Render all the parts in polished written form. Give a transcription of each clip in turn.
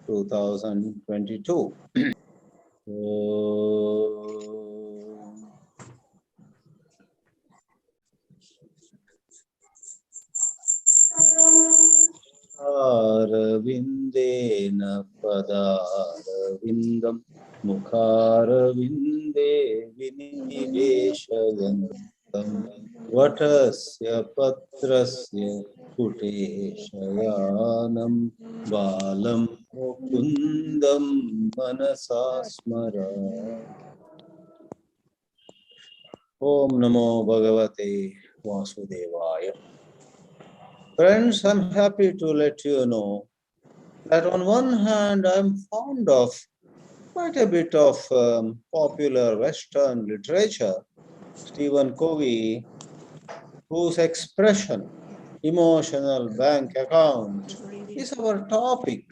2022. Arvindena padarvindam mukharvinde viniveshayantam vatasya patrasya puteshayanam balam mukundam manasa smara. Om Namo Bhagavate Vasudevaya. Friends, I'm happy to let you know that on one hand, I'm fond of quite a bit of popular Western literature. Stephen Covey, whose expression, emotional bank account, is our topic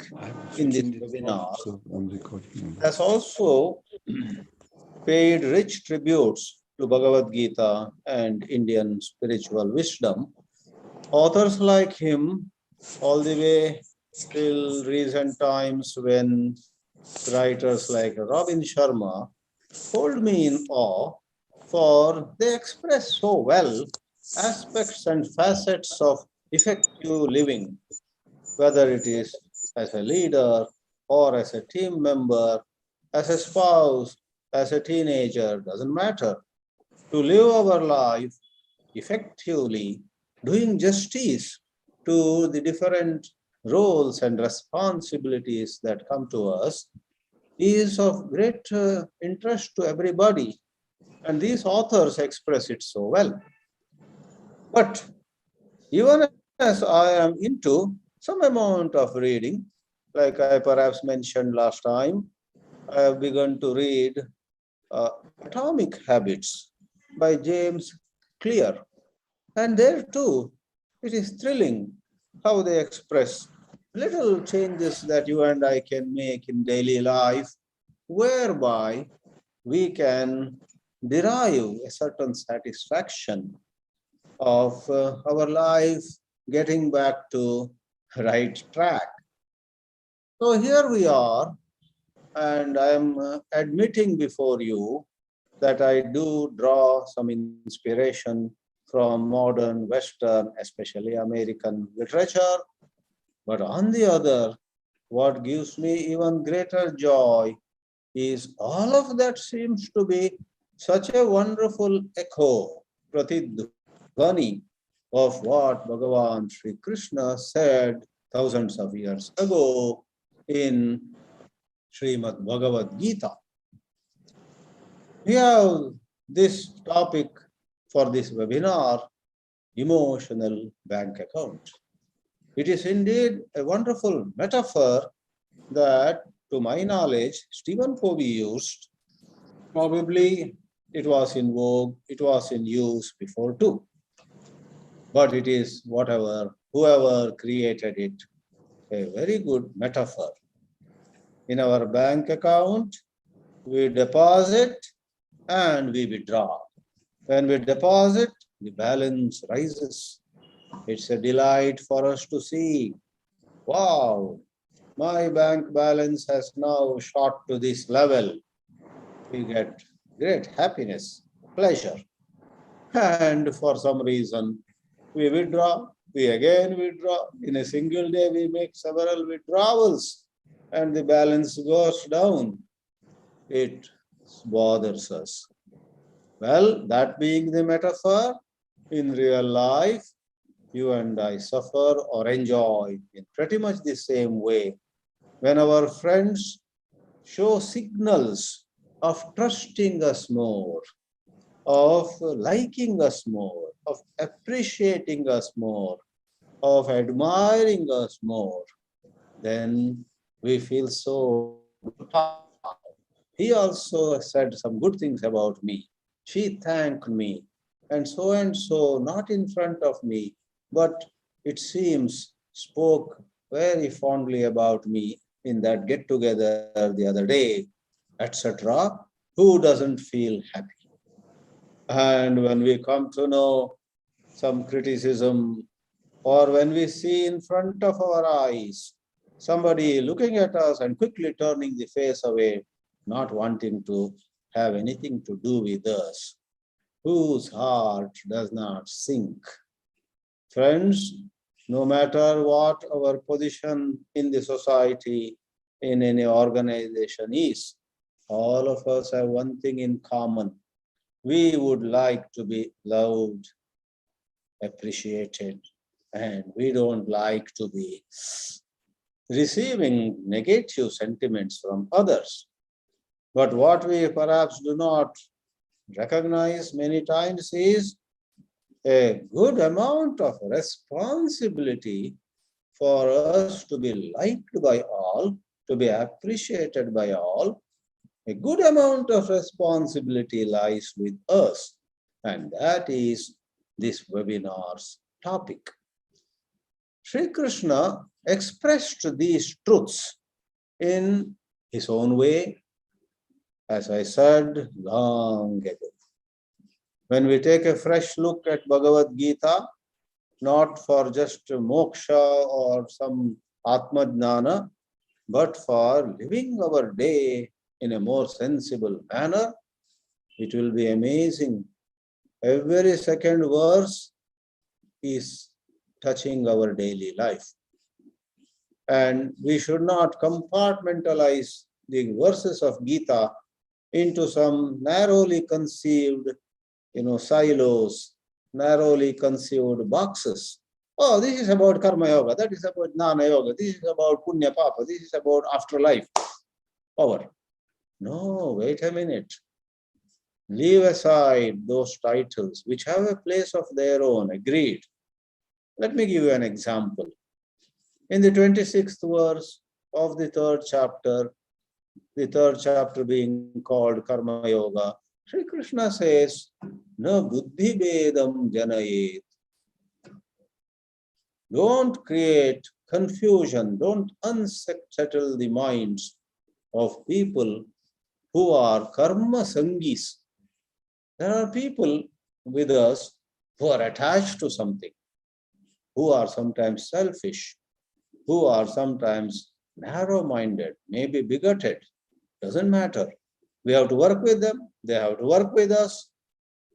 in this webinar, has also paid rich tributes to Bhagavad Gita and Indian spiritual wisdom. Authors like him, all the way till recent times when writers like Robin Sharma hold me in awe, for they express so well aspects and facets of effective living, whether it is as a leader or as a team member, as a spouse, as a teenager, doesn't matter. To live our life effectively, doing justice to the different roles and responsibilities that come to us is of great interest to everybody. And these authors express it so well. But even as I am into some amount of reading, like I perhaps mentioned last time, I have begun to read Atomic Habits by James Clear. And there too, it is thrilling how they express little changes that you and I can make in daily life, whereby we can derive a certain satisfaction of our life getting back to right track. So here we are, and I am admitting before you that I do draw some inspiration from modern Western, especially American literature. But on the other, what gives me even greater joy is all of that seems to be such a wonderful echo, pratidhvani, of what Bhagavan Sri Krishna said thousands of years ago in Srimad Bhagavad Gita. We have this topic for this webinar, emotional bank account. It is indeed a wonderful metaphor that, to my knowledge, Stephen Covey used. Probably it was in vogue, it was in use before too. But it is whoever created it, a very good metaphor. In our bank account, we deposit and we withdraw. When we deposit, the balance rises. It's a delight for us to see, wow, my bank balance has now shot to this level. We get great happiness, pleasure. And for some reason, we withdraw, we again withdraw. In a single day, we make several withdrawals and the balance goes down. It bothers us. Well, that being the metaphor, in real life, you and I suffer or enjoy in pretty much the same way. When our friends show signals of trusting us more, of liking us more, of appreciating us more, of admiring us more, then we feel so proud. He also said some good things about me. She thanked me, and so, not in front of me, but it seems spoke very fondly about me in that get-together the other day, etc. Who doesn't feel happy? And when we come to know some criticism, or when we see in front of our eyes somebody looking at us and quickly turning the face away, not wanting to have anything to do with us, whose heart does not sink. Friends, no matter what our position in the society, in any organization is, all of us have one thing in common. We would like to be loved, appreciated, and we don't like to be receiving negative sentiments from others. But what we perhaps do not recognize many times is a good amount of responsibility for us to be liked by all, to be appreciated by all. A good amount of responsibility lies with us, and that is this webinar's topic. Sri Krishna expressed these truths in his own way, as I said long ago. When we take a fresh look at Bhagavad Gita, not for just moksha or some Atma Jnana, but for living our day in a more sensible manner, it will be amazing. Every second verse is touching our daily life. And we should not compartmentalize the verses of Gita into some narrowly conceived, silos, narrowly conceived boxes. Oh, this is about karma yoga, that is about jnana yoga, this is about punya papa, this is about afterlife. Over. No, wait a minute. Leave aside those titles which have a place of their own, agreed. Let me give you an example. In the 26th verse of the third chapter being called Karma Yoga, Sri Krishna says, "Na buddhi bedam janayet." Don't create confusion, don't unsettle the minds of people who are karma sangis. There are people with us who are attached to something, who are sometimes selfish, who are sometimes narrow-minded, maybe bigoted. Doesn't matter. We have to work with them, they have to work with us.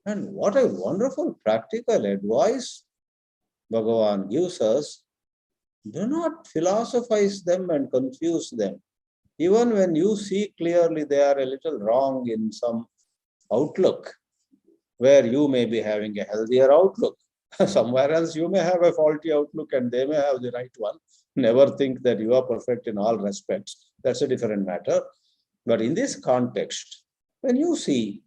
And what a wonderful practical advice Bhagavan gives us. Do not philosophize them and confuse them. Even when you see clearly they are a little wrong in some outlook, where you may be having a healthier outlook. Somewhere else you may have a faulty outlook and they may have the right one. Never think that you are perfect in all respects. That's a different matter. But in this context, when you see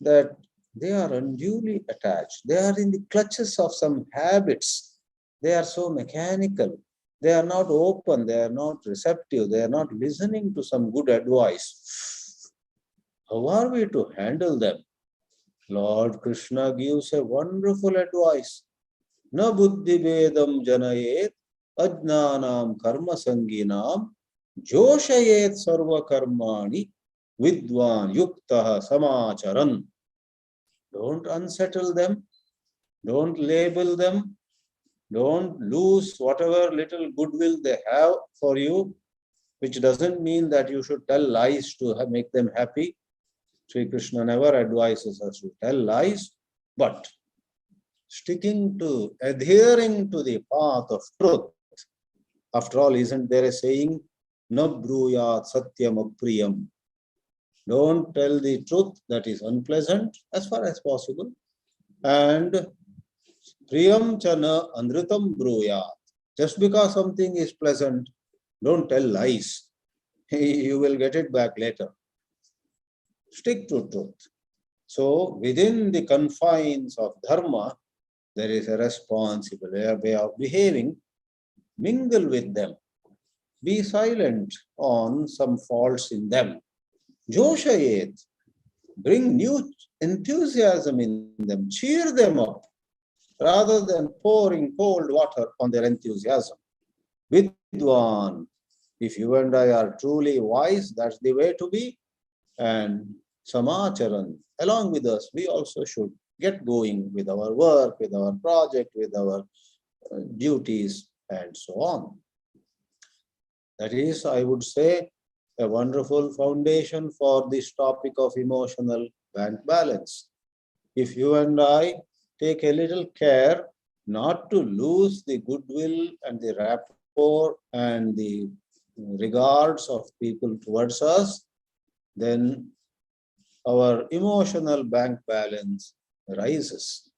that they are unduly attached, they are in the clutches of some habits, they are so mechanical, they are not open, they are not receptive, they are not listening to some good advice. How are we to handle them? Lord Krishna gives a wonderful advice. Na buddhi bedam janayet ajnanam karma sanginam joshayet sarva karmani vidwan yuktaha samacharan. Don't unsettle them. Don't label them. Don't lose whatever little goodwill they have for you, which doesn't mean that you should tell lies to make them happy. Sri Krishna never advises us to tell lies, but adhering to the path of truth. After all, isn't there a saying, "Na bruyat satyam apriyam"? Don't tell the truth that is unpleasant as far as possible. And priyam chana anritam bruyat. Just because something is pleasant, don't tell lies. You will get it back later. Stick to truth. So within the confines of dharma, there is a responsible way of behaving. Mingle with them. Be silent on some faults in them. Joshayet. Bring new enthusiasm in them. Cheer them up rather than pouring cold water on their enthusiasm. Vidwan. If you and I are truly wise, that's the way to be. And samacharan, along with us, we also should get going with our work, with our project, with our duties, and so on. That is, I would say, a wonderful foundation for this topic of emotional bank balance. If you and I take a little care not to lose the goodwill and the rapport and the regards of people towards us, then our emotional bank balance rises.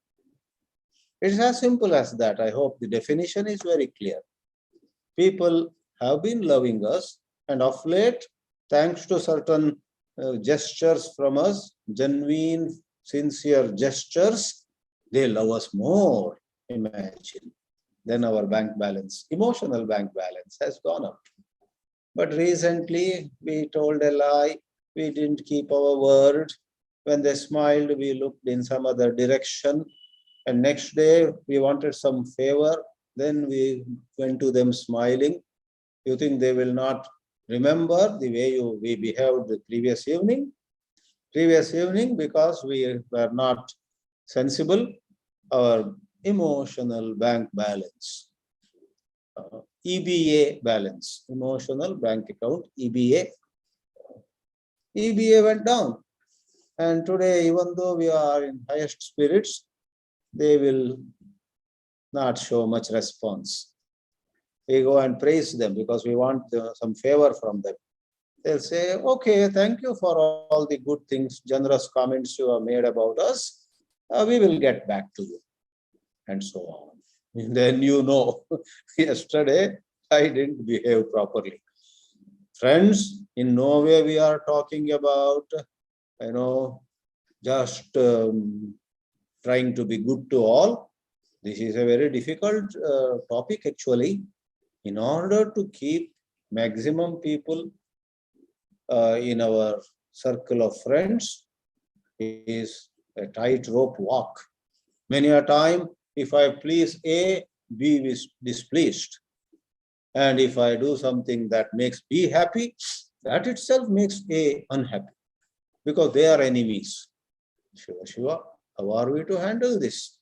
It's as simple as that. I hope the definition is very clear. People have been loving us, and of late, thanks to certain gestures from us, genuine, sincere gestures, they love us more, imagine. Then our bank balance, emotional bank balance has gone up. But recently, we told a lie, we didn't keep our word. When they smiled, we looked in some other direction. And next day, we wanted some favor. Then we went to them smiling. You think they will not remember the way we behaved the previous evening? Previous evening, because we were not sensible, our emotional bank balance, EBA balance, emotional bank account, EBA went down. And today, even though we are in highest spirits, they will not show much response. We go and praise them because we want some favor from them. They'll say, okay, thank you for all the good things, generous comments you have made about us. We will get back to you. And so on. And then you know, yesterday I didn't behave properly. Friends, in no way we are talking about, just trying to be good to all. This is a very difficult topic actually. In order to keep maximum people in our circle of friends is a tightrope walk. Many a time, if I please A, B is displeased. And if I do something that makes B happy, that itself makes A unhappy because they are enemies. Shiva, how are we to handle this?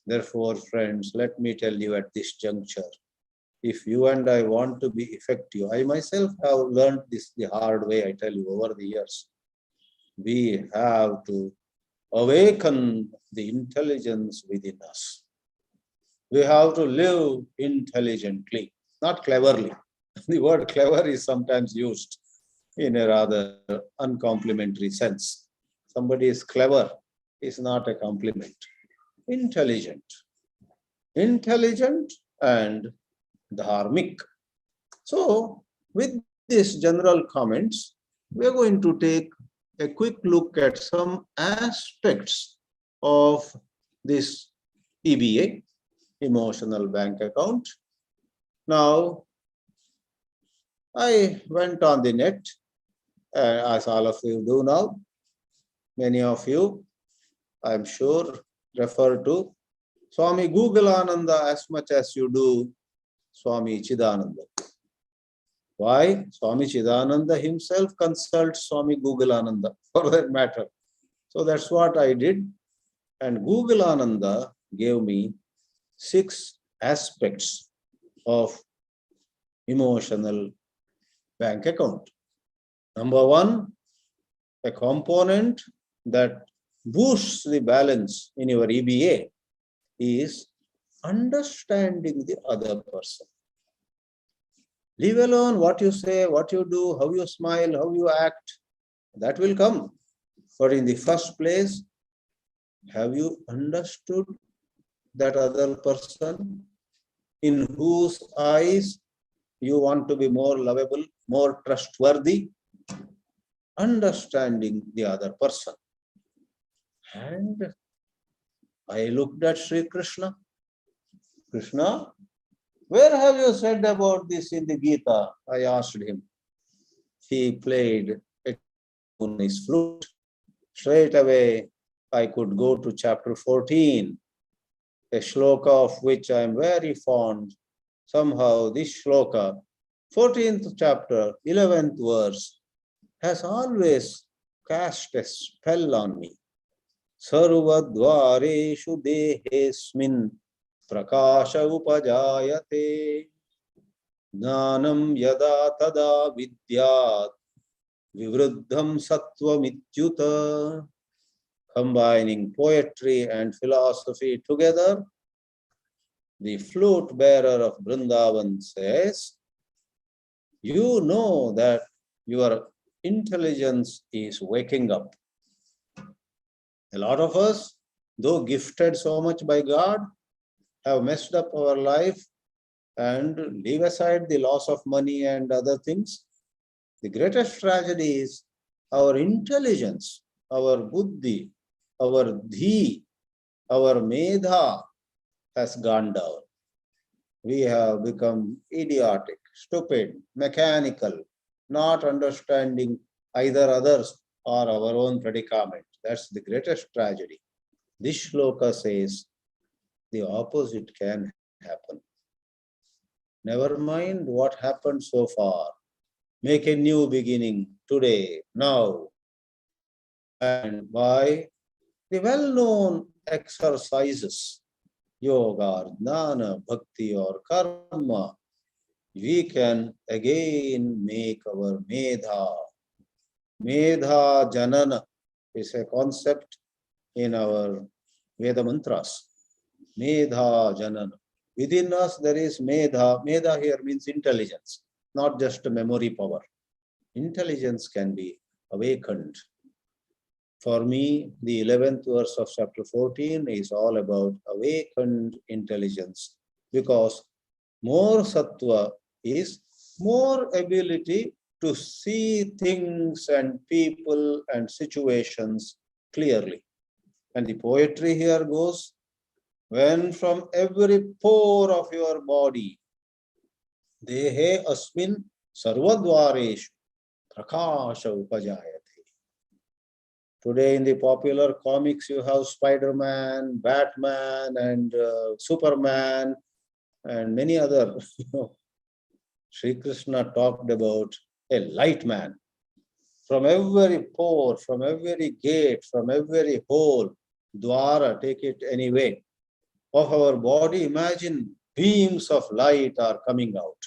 Therefore, friends, let me tell you at this juncture, if you and I want to be effective, I myself have learned this the hard way, I tell you, over the years. We have to awaken the intelligence within us. We have to live intelligently, not cleverly. The word clever is sometimes used in a rather uncomplimentary sense. Somebody is clever is not a compliment. Intelligent. Intelligent and dharmic. So, with these general comments, we are going to take a quick look at some aspects of this EBA, emotional bank account. Now, I went on the net, as all of you do now. Many of you, I'm sure, refer to Swami Gugalananda as much as you do Swami Chidananda. Why? Swami Chidananda himself consults Swami Gugalananda for that matter. So that's what I did. And Gugalananda gave me 6 aspects of emotional bank account. Number 1, a component that boosts the balance in your EBA is understanding the other person. Leave alone what you say, what you do, how you smile, how you act. That will come. But in the first place, have you understood that other person in whose eyes you want to be more lovable, more trustworthy? Understanding the other person. And I looked at Sri Krishna. Krishna, where have you said about this in the Geetā? I asked him. He played on his flute. Straight away, I could go to chapter 14, a shloka of which I am very fond. Somehow this shloka, 14th chapter, 11th verse, has always cast a spell on me. Sarvadvareshu dehesmin prakasha upajayate. Jnanam yada tada vidyat vivruddham sattvamityuta. Combining poetry and philosophy together, the flute bearer of Vrindavan says, you know that your intelligence is waking up. A lot of us, though gifted so much by God, have messed up our life and leave aside the loss of money and other things. The greatest tragedy is our intelligence, our buddhi, our dhi, our medha has gone down. We have become idiotic, stupid, mechanical, not understanding either others or our own predicament. That's the greatest tragedy. This shloka says the opposite can happen. Never mind what happened so far. Make a new beginning today, now. And by the well-known exercises, yoga, jnana, bhakti or karma, we can again make our medha. Medha janana is a concept in our Veda mantras. Medha janana. Within us there is medha. Medha here means intelligence, not just memory power. Intelligence can be awakened. For me, the 11th verse of chapter 14 is all about awakened intelligence, because more sattva is more ability to see things and people and situations clearly. And the poetry here goes, when from every pore of your body, dehe asmin sarvadvareshu prakasha upajayate. Today in the popular comics, you have Spider-Man, Batman, and Superman, and many other. Sri Krishna talked about a light man. From every pore, from every gate, from every hole, dwara, take it any way, of our body, imagine beams of light are coming out.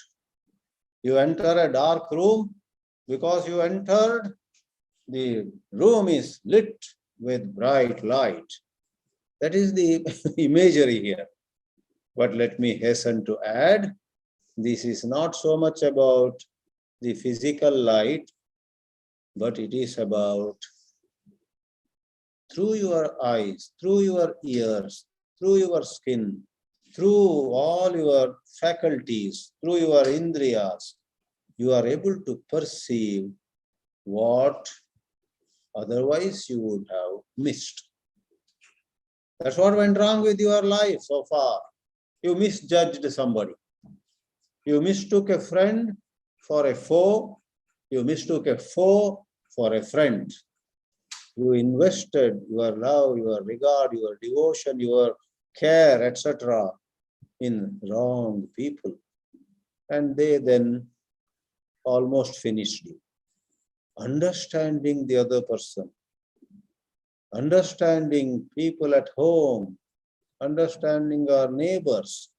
You enter a dark room, because you entered, the room is lit with bright light. That is the imagery here. But let me hasten to add, this is not so much about the physical light, but it is about through your eyes, through your ears, through your skin, through all your faculties, through your indriyas, you are able to perceive what otherwise you would have missed. That's what went wrong with your life so far. You misjudged somebody. You mistook a friend for a foe. You mistook a foe for a friend. You invested your love, your regard, your devotion, your care, etc. in wrong people. And they then almost finished you. Understanding the other person, understanding people at home, understanding our neighbors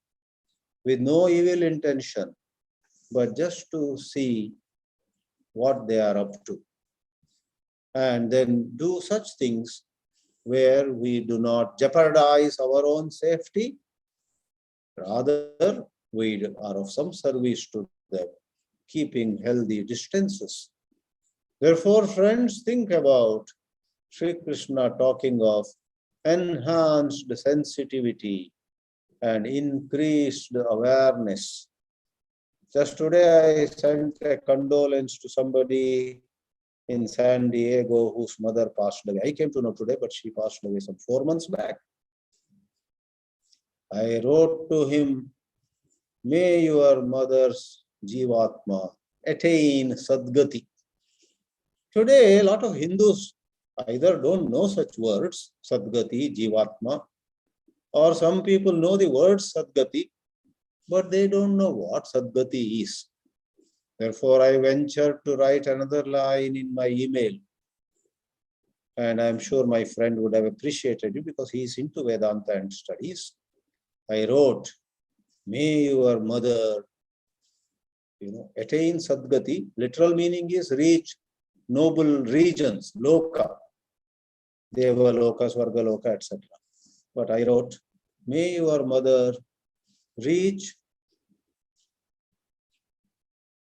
with no evil intention, but just to see what they are up to. And then do such things where we do not jeopardize our own safety, rather we are of some service to them, keeping healthy distances. Therefore, friends, think about Sri Krishna talking of enhanced sensitivity and increased awareness. Just today, I sent a condolence to somebody in San Diego whose mother passed away. I came to know today, but she passed away some 4 months back. I wrote to him, may your mother's Jivatma attain Sadgati. Today, a lot of Hindus either don't know such words, Sadgati, Jivatma, or some people know the word Sadgati, but they don't know what Sadgati is. Therefore, I ventured to write another line in my email. And I'm sure my friend would have appreciated it because he is into Vedanta and studies. I wrote, may your mother attain Sadgati. Literal meaning is reach noble regions, loka, Deva loka, Swarga loka, etc. But I wrote, may your mother reach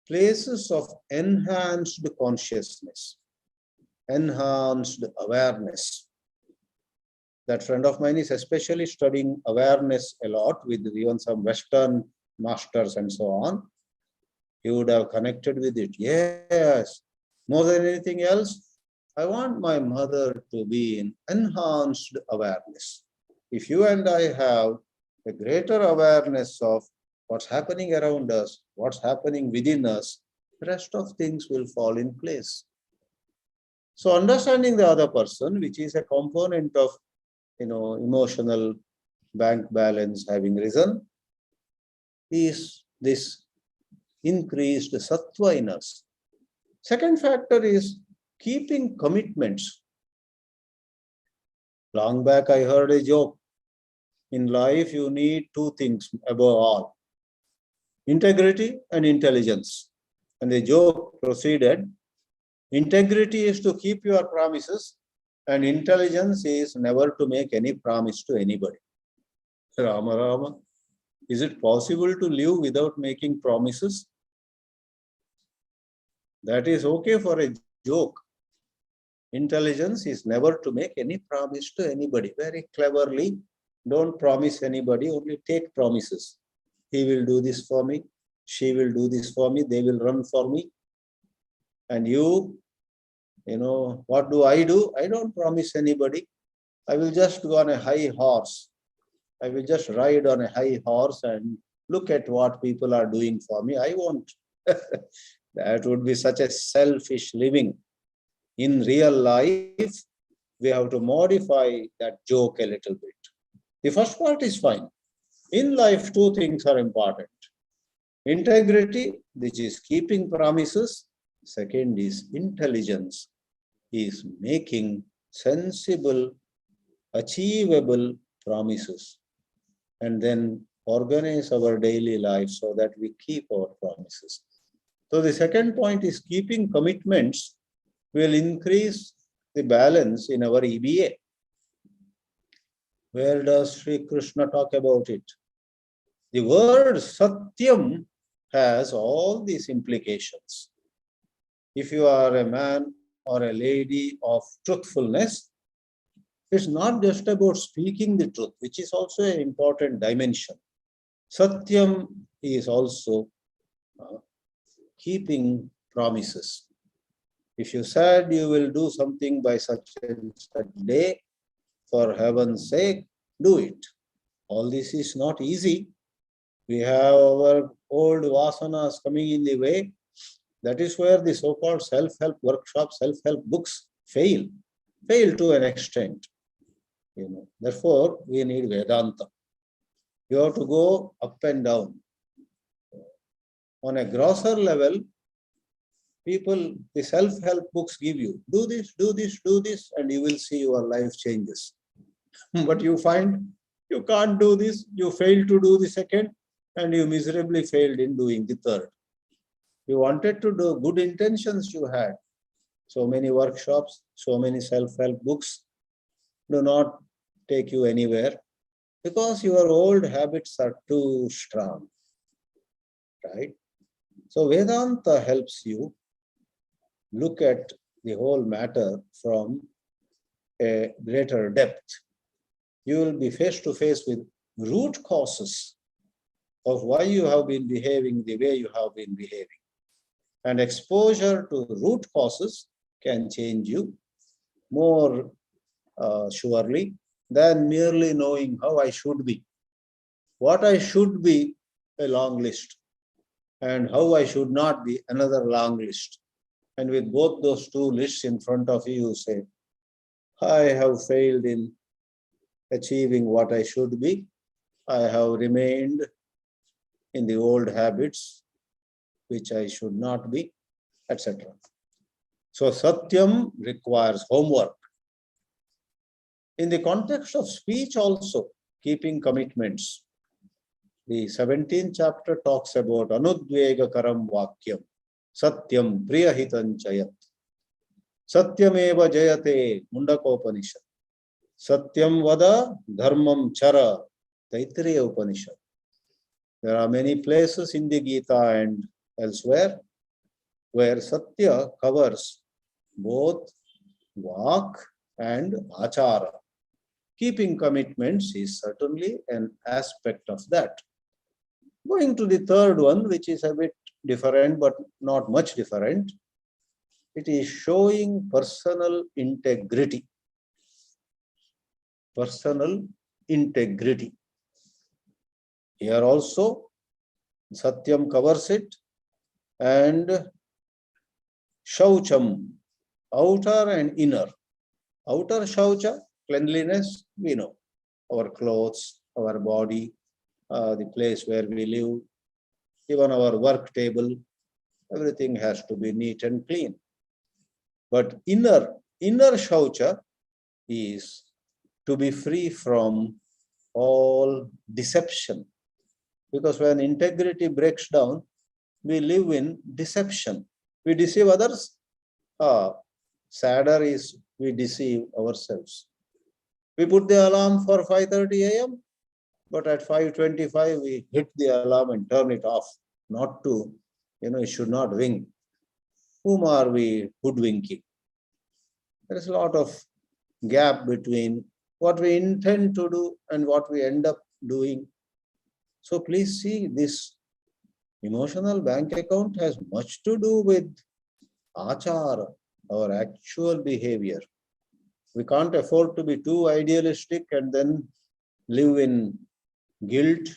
places of enhanced consciousness, enhanced awareness. That friend of mine is especially studying awareness a lot with even some Western masters and so on. He would have connected with it. Yes, more than anything else, I want my mother to be in enhanced awareness. If you and I have a greater awareness of what's happening around us, what's happening within us, the rest of things will fall in place. So understanding the other person, which is a component of emotional bank balance having risen, is this increased sattva in us. Second factor is keeping commitments. Long back I heard a joke. In life you need two things above all: integrity and intelligence. And the joke proceeded, integrity is to keep your promises, and intelligence is never to make any promise to anybody. Rama Rama, is it possible to live without making promises? That is okay for a joke. Intelligence is never to make any promise to anybody. Very cleverly, don't promise anybody, only take promises. He will do this for me, she will do this for me, they will run for me. And you, what do? I don't promise anybody. I will just go on a high horse. I will just ride on a high horse and look at what people are doing for me. I won't. That would be such a selfish living. In real life, we have to modify that joke a little bit. The first part is fine. In life, two things are important. Integrity, which is keeping promises. Second is intelligence, is making sensible, achievable promises. And then organize our daily life so that we keep our promises. So the second point is keeping commitments will increase the balance in our EBA. Where does Sri Krishna talk about it? The word Satyam has all these implications. If you are a man or a lady of truthfulness, it's not just about speaking the truth, which is also an important dimension. Satyam is also keeping promises. If you said you will do something by such and such day, for heaven's sake, do it. All this is not easy. We have our old vasanas coming in the way. That is where the so-called self-help workshops, self-help books fail to an extent. Therefore, we need Vedanta. You have to go up and down. On a grosser level, people, the self-help books give you, do this, do this, do this, and you will see your life changes. But you find you can't do this, you fail to do the second, and you miserably failed in doing the third. You wanted to do, good intentions you had. So many workshops, so many self-help books do not take you anywhere because your old habits are too strong, right? So Vedanta helps you look at the whole matter from a greater depth. You will be face to face with root causes of why you have been behaving the way you have been behaving. And exposure to root causes can change you more surely than merely knowing how I should be. What I should be, a long list, and how I should not be, another long list. And with both those two lists in front of you, you say, I have failed in achieving what I should be. I have remained in the old habits, which I should not be, etc. So Satyam requires homework. In the context of speech also, keeping commitments. The 17th chapter talks about Anudvegakaram Vakyam, Satyam Priyahitam Chayat, Satyameva Jayate, Mundakopanishad, Satyam Vada Dharmam Chara, Taittiriya Upanishad. There are many places in the Geetā and elsewhere where Satya covers both Vak and Achara. Keeping commitments is certainly an aspect of that. Going to the third one, which is a bit different, but not much different, it is showing personal integrity. Personal integrity. Here also, Satyam covers it, and Shaucham, outer and inner. Outer Shaucha, cleanliness, we know. Our clothes, our body, the place where we live, even our work table, everything has to be neat and clean. But inner Shaucha is to be free from all deception. Because when integrity breaks down, we live in deception. We deceive others. Sadder is we deceive ourselves. We put the alarm for 5:30 a.m., but at 5:25 we hit the alarm and turn it off. Not to, it should not ring. Whom are we hoodwinking? There is a lot of gap between what we intend to do and what we end up doing. So please see, this emotional bank account has much to do with achara, our actual behavior. We can't afford to be too idealistic and then live in guilt,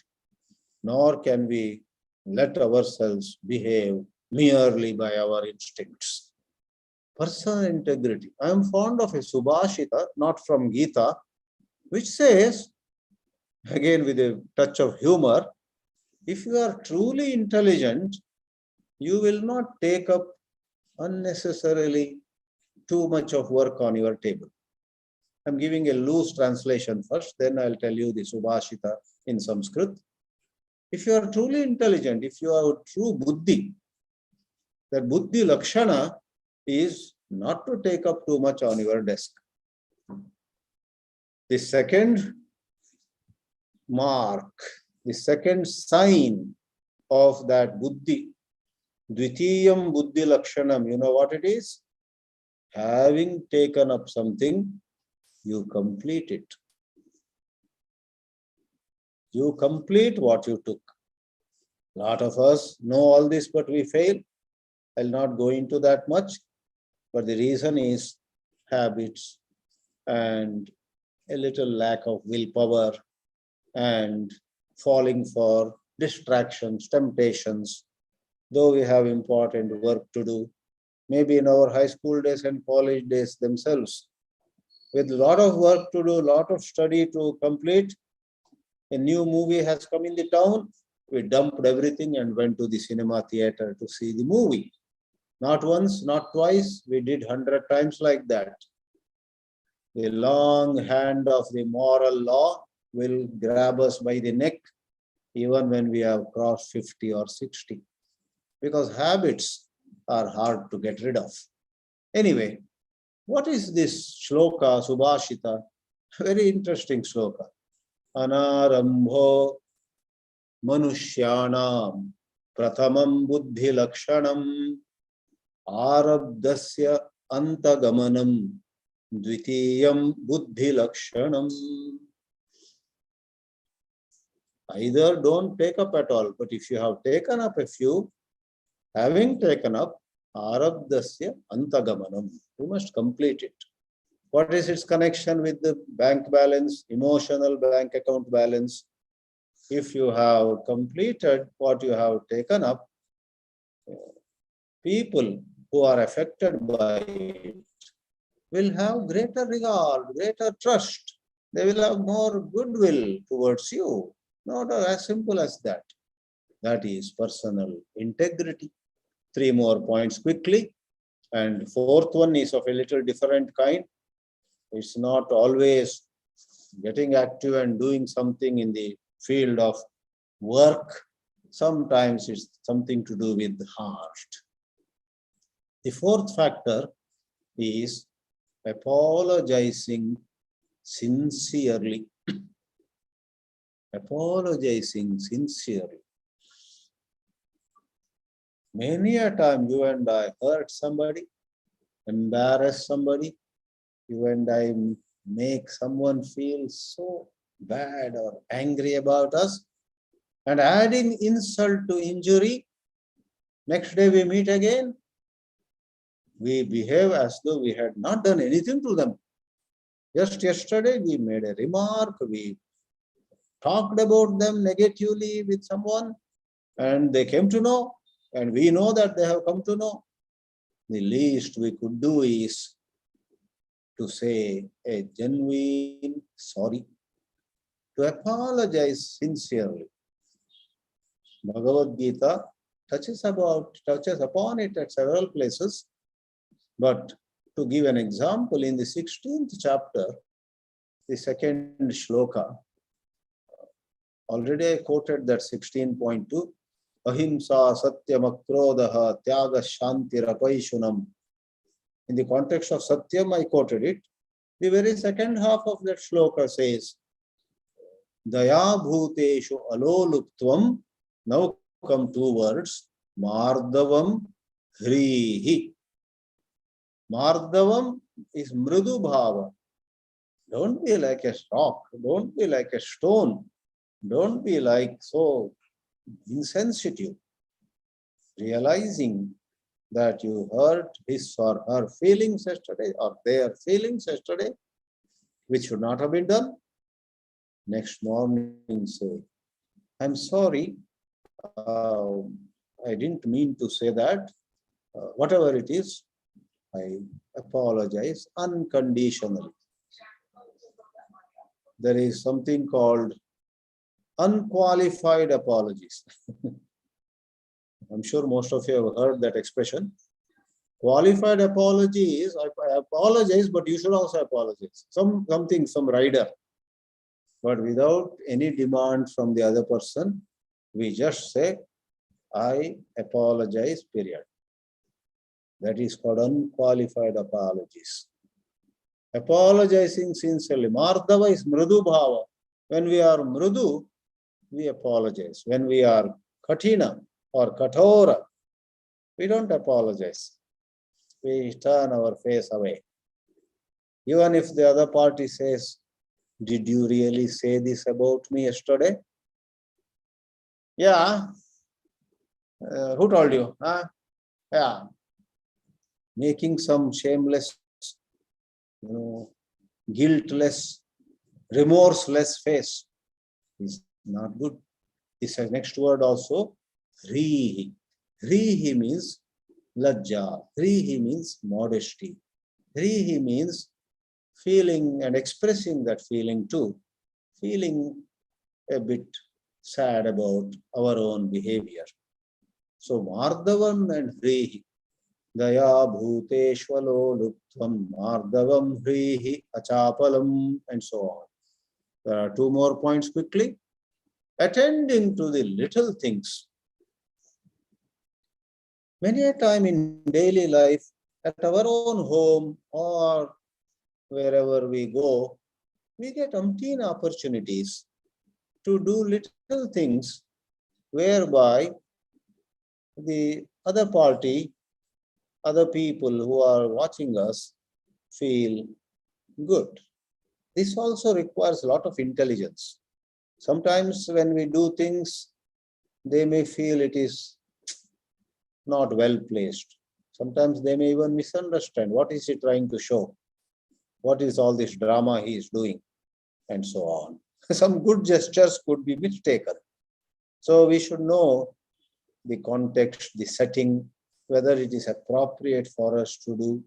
nor can we let ourselves behave merely by our instincts. Personal integrity. I am fond of a Subhashita, not from Geetā, which says, again with a touch of humor, if you are truly intelligent, you will not take up unnecessarily too much of work on your table. I'm giving a loose translation first, then I'll tell you the Subhashita in Sanskrit. If you are truly intelligent, if you are true buddhi, that buddhi lakshana is not to take up too much on your desk. The second mark, the second sign of that buddhi, dvitiyam buddhi lakshanam, you know what it is? Having taken up something, you complete it. You complete what you took. A lot of us know all this, but we fail. I'll not go into that much, but the reason is habits and a little lack of willpower and falling for distractions, temptations. Though we have important work to do, maybe in our high school days and college days themselves, with a lot of work to do, a lot of study to complete, a new movie has come in the town, we dumped everything and went to the cinema theater to see the movie. Not once, not twice, we did 100 times like that. The long hand of the moral law will grab us by the neck even when we have crossed 50 or 60. Because habits are hard to get rid of. Anyway, what is this shloka, Subhashita? Very interesting shloka. Anarambho manushyanam prathamam buddhi lakshanam arabdasya antagamanam dvitiyam buddhi lakshanam. Either don't take up at all, but if you have taken up a few, having taken up, arabdasya antagamanam, you must complete it. What is its connection with the bank balance, emotional bank account balance? If you have completed what you have taken up, people who are affected by it will have greater regard, greater trust. They will have more goodwill towards you. Not as simple as that. That is personal integrity. 3 more points quickly. And fourth one is of a little different kind. It's not always getting active and doing something in the field of work. Sometimes it's something to do with the heart. The fourth factor is apologizing sincerely. Apologizing sincerely. Many a time you and I hurt somebody, embarrass somebody, you and I make someone feel so bad or angry about us, and adding insult to injury, next day we meet again, we behave as though we had not done anything to them. Just yesterday we made a remark, we talked about them negatively with someone, and they came to know, and we know that they have come to know. The least we could do is to say a genuine sorry, to apologize sincerely. Bhagavad Gita touches upon it at several places, but to give an example, in the 16th chapter, the second shloka, already I quoted that 16.2, Ahimsa Satyam Akrodaha Tyaga Shantirapaishunam. In the context of Satyam, I quoted it. The very second half of that shloka says, Daya Bhuteshu Aloluptvam. Now come two words, Mardavam Hrihi. Mardavam is Mridu Bhava. Don't be like a rock, don't be like a stone, don't be like so insensitive. Realizing that you hurt his or her feelings yesterday or their feelings yesterday, which should not have been done. Next morning say, I'm sorry, I didn't mean to say that. Whatever it is, I apologize unconditionally. There is something called unqualified apologies. I'm sure most of you have heard that expression. Qualified apology is, I apologize, but you should also apologize. Some rider. But without any demand from the other person, we just say, I apologize, period. That is called unqualified apologies. Apologizing sincerely. Mardava is mridu bhava. When we are mridu, we apologize. When we are kathina or kathora, we don't apologize. We turn our face away. Even if the other party says, did you really say this about me yesterday? Yeah. Who told you? Huh? Yeah. Making some shameless, guiltless, remorseless face is not good. This next word also, hrihi. Hrihi means lajja. Hrihi means modesty. Hrihi means feeling and expressing that feeling too. Feeling a bit sad about our own behavior. So Mardavam and Hrihi. Daya Bhuteshvalo Luptvam Mardavam Hrihi Achapalam, and so on. There are two more points quickly. Attending to the little things. Many a time in daily life, at our own home or wherever we go, we get umpteen opportunities to do little things whereby the other party, other people who are watching us feel good. This also requires a lot of intelligence. Sometimes when we do things, they may feel it is not well placed. Sometimes they may even misunderstand. What is he trying to show? What is all this drama he is doing? And so on. Some good gestures could be mistaken. So we should know the context, the setting, whether it is appropriate for us to do.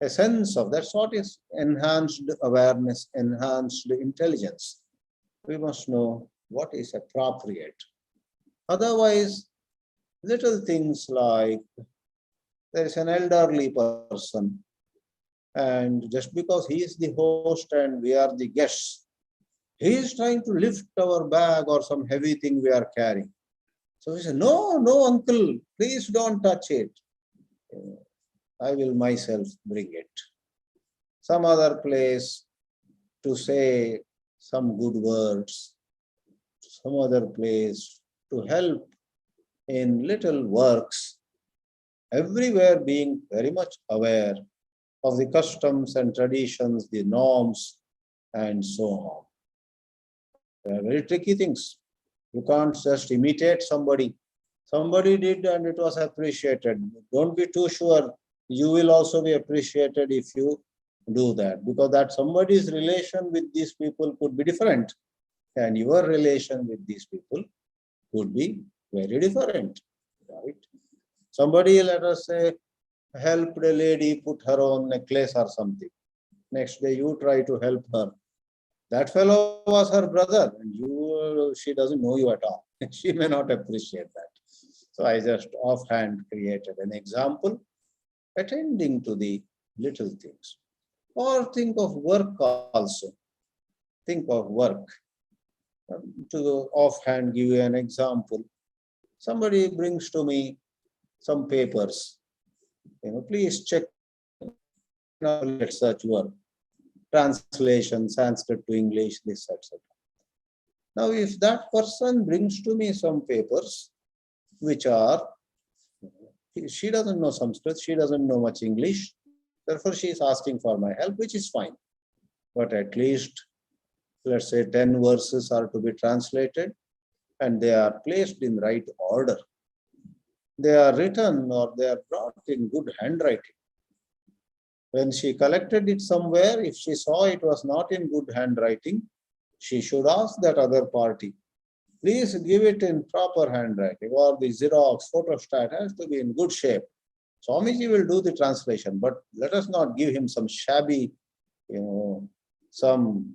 A sense of that's what is enhanced awareness, enhanced intelligence. We must know what is appropriate. Otherwise, little things like there is an elderly person, and just because he is the host and we are the guests, He is trying to lift our bag or some heavy thing we are carrying. So we say, no, no, uncle, please don't touch it. I will myself bring it. Some other place to say some good words, some other place to help in little works, everywhere being very much aware of the customs and traditions, the norms, and so on. They are very tricky things. You can't just imitate somebody. Somebody did and it was appreciated. Don't be too sure you will also be appreciated if you do that, because that somebody's relation with these people could be different and your relation with these people could be very different, right? Somebody, let us say, helped a lady put her own necklace or something. Next day you try to help her. That fellow was her brother and she doesn't know you at all. She may not appreciate that. So I just offhand created an example, attending to the little things. Or think of work also. Think of work. To offhand give you an example. Somebody brings to me some papers. Please check. Now let's search work. Translation, Sanskrit to English, this, etc. Now, if that person brings to me some papers, which are, she doesn't know Sanskrit, she doesn't know much English, therefore she is asking for my help, which is fine. But at least, let's say 10 verses are to be translated and they are placed in right order. They are written or they are brought in good handwriting. When she collected it somewhere, if she saw it was not in good handwriting, she should ask that other party, please give it in proper handwriting, or the Xerox, photostat has to be in good shape. Swamiji will do the translation, but let us not give him some shabby, some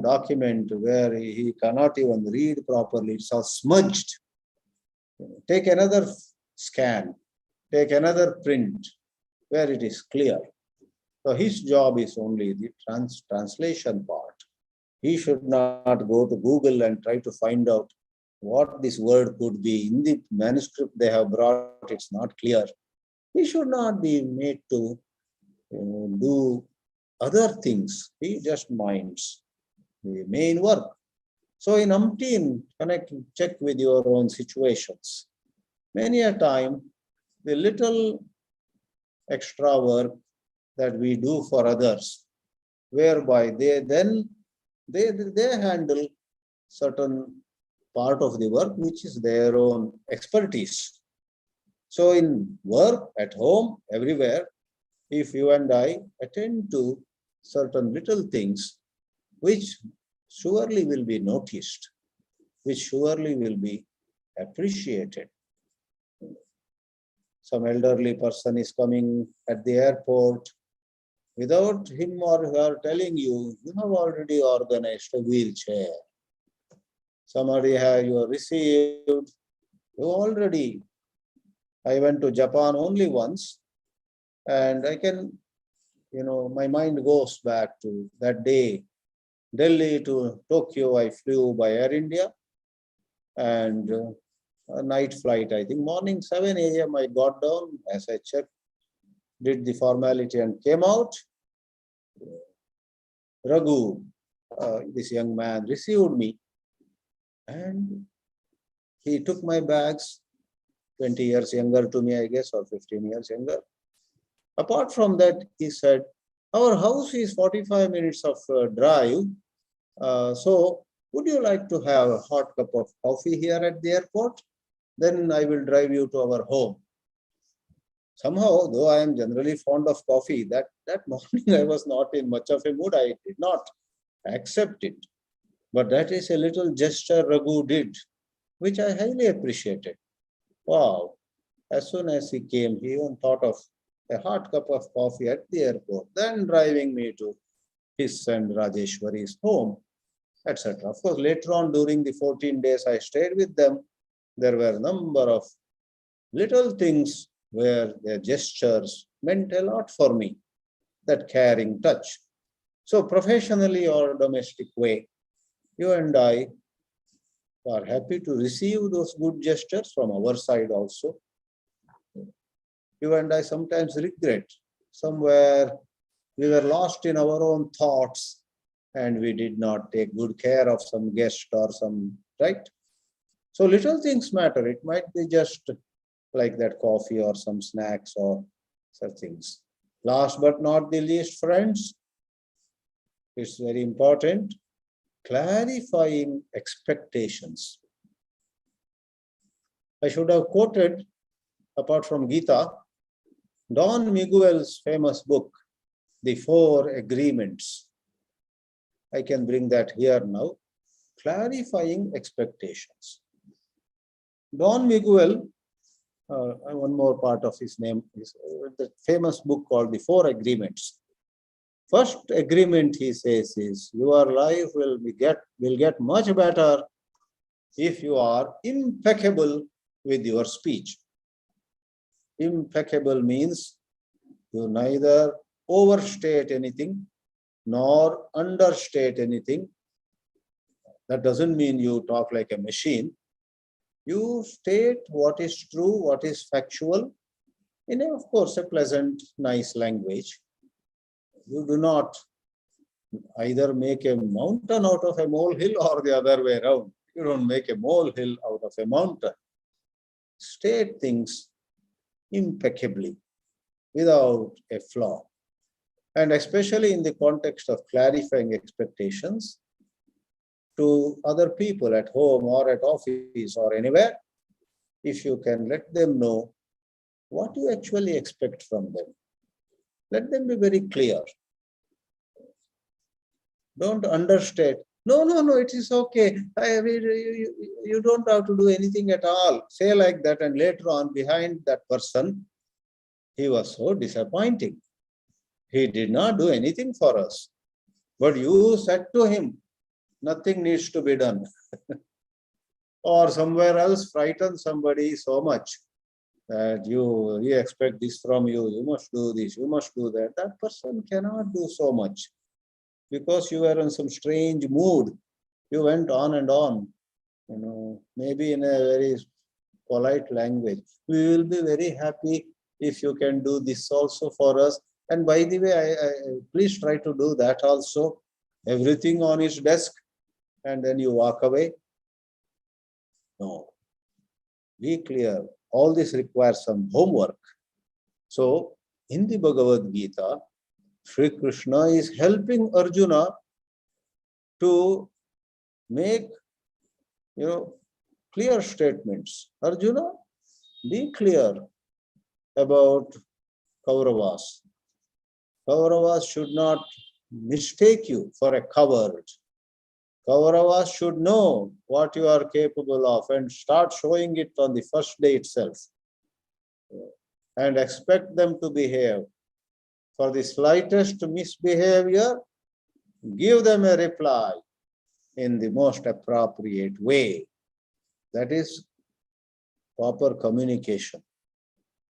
document where he cannot even read properly. It's all smudged. Take another scan, take another print where it is clear. So his job is only the translation part. He should not go to Google and try to find out what this word could be. In the manuscript they have brought, it's not clear. He should not be made to do other things. He just minds the main work. So in umpteen, check with your own situations. Many a time, the little extra work that we do for others, whereby they handle certain part of the work which is their own expertise. So in work, at home, everywhere, if you and I attend to certain little things which surely will be noticed, which surely will be appreciated. Some elderly person is coming at the airport. Without him or her telling you, you have already organized a wheelchair. Somebody you received, you already. I went to Japan only once, and I can, my mind goes back to that day. Delhi to Tokyo, I flew by Air India, and a night flight, I think morning 7 a.m. I got down, as I checked, did the formality and came out. Raghu, this young man, received me and he took my bags, 20 years younger to me, I guess, or 15 years younger. Apart from that, he said, our house is 45 minutes of drive. So would you like to have a hot cup of coffee here at the airport? Then I will drive you to our home. Somehow, though I am generally fond of coffee, that morning I was not in much of a mood. I did not accept it. But that is a little gesture Raghu did, which I highly appreciated. Wow. As soon as he came, he even thought of a hot cup of coffee at the airport, then driving me to his and Rajeshwari's home, etc. Of course, later on during the 14 days I stayed with them, there were a number of little things where their gestures meant a lot for me, that caring touch. So professionally or domestic way, You and I are happy to receive those good gestures from our side also. You and I sometimes regret somewhere we were lost in our own thoughts and we did not take good care of some guest or some, right? So little things matter. It might be just like that coffee or some snacks or such things. Last but not the least, friends, it's very important, clarifying expectations. I should have quoted, apart from Geetā, Don Miguel's famous book, The Four Agreements. I can bring that here now. Clarifying expectations. Don Miguel, one more part of his name is the famous book called The Four Agreements. First agreement, he says, is your life will get much better if you are impeccable with your speech. Impeccable means you neither overstate anything nor understate anything. That doesn't mean you talk like a machine. You state what is true, what is factual, in a, of course, a pleasant, nice language. You do not either make a mountain out of a molehill or the other way around. You don't make a molehill out of a mountain. State things impeccably, without a flaw. And especially in the context of clarifying expectations to other people at home or at office or anywhere, if you can let them know what you actually expect from them. Let them be very clear. Don't understate. No, it is okay. You don't have to do anything at all. Say like that, and later on, behind that person, he was so disappointing. He did not do anything for us. But you said to him, nothing needs to be done. Or somewhere else frighten somebody so much that we expect this from you. You must do this, you must do that. That person cannot do so much because you were in some strange mood. You went on and on, maybe in a very polite language. We will be very happy if you can do this also for us. And by the way, I please try to do that also. Everything on his desk, and then you walk away. No. Be clear. All this requires some homework. So, in the Bhagavad Gita, Sri Krishna is helping Arjuna to make, clear statements. Arjuna, be clear about Kauravas. Kauravas should not mistake you for a coward. Kauravas should know what you are capable of and start showing it on the first day itself. And expect them to behave. For the slightest misbehavior, give them a reply in the most appropriate way. That is proper communication.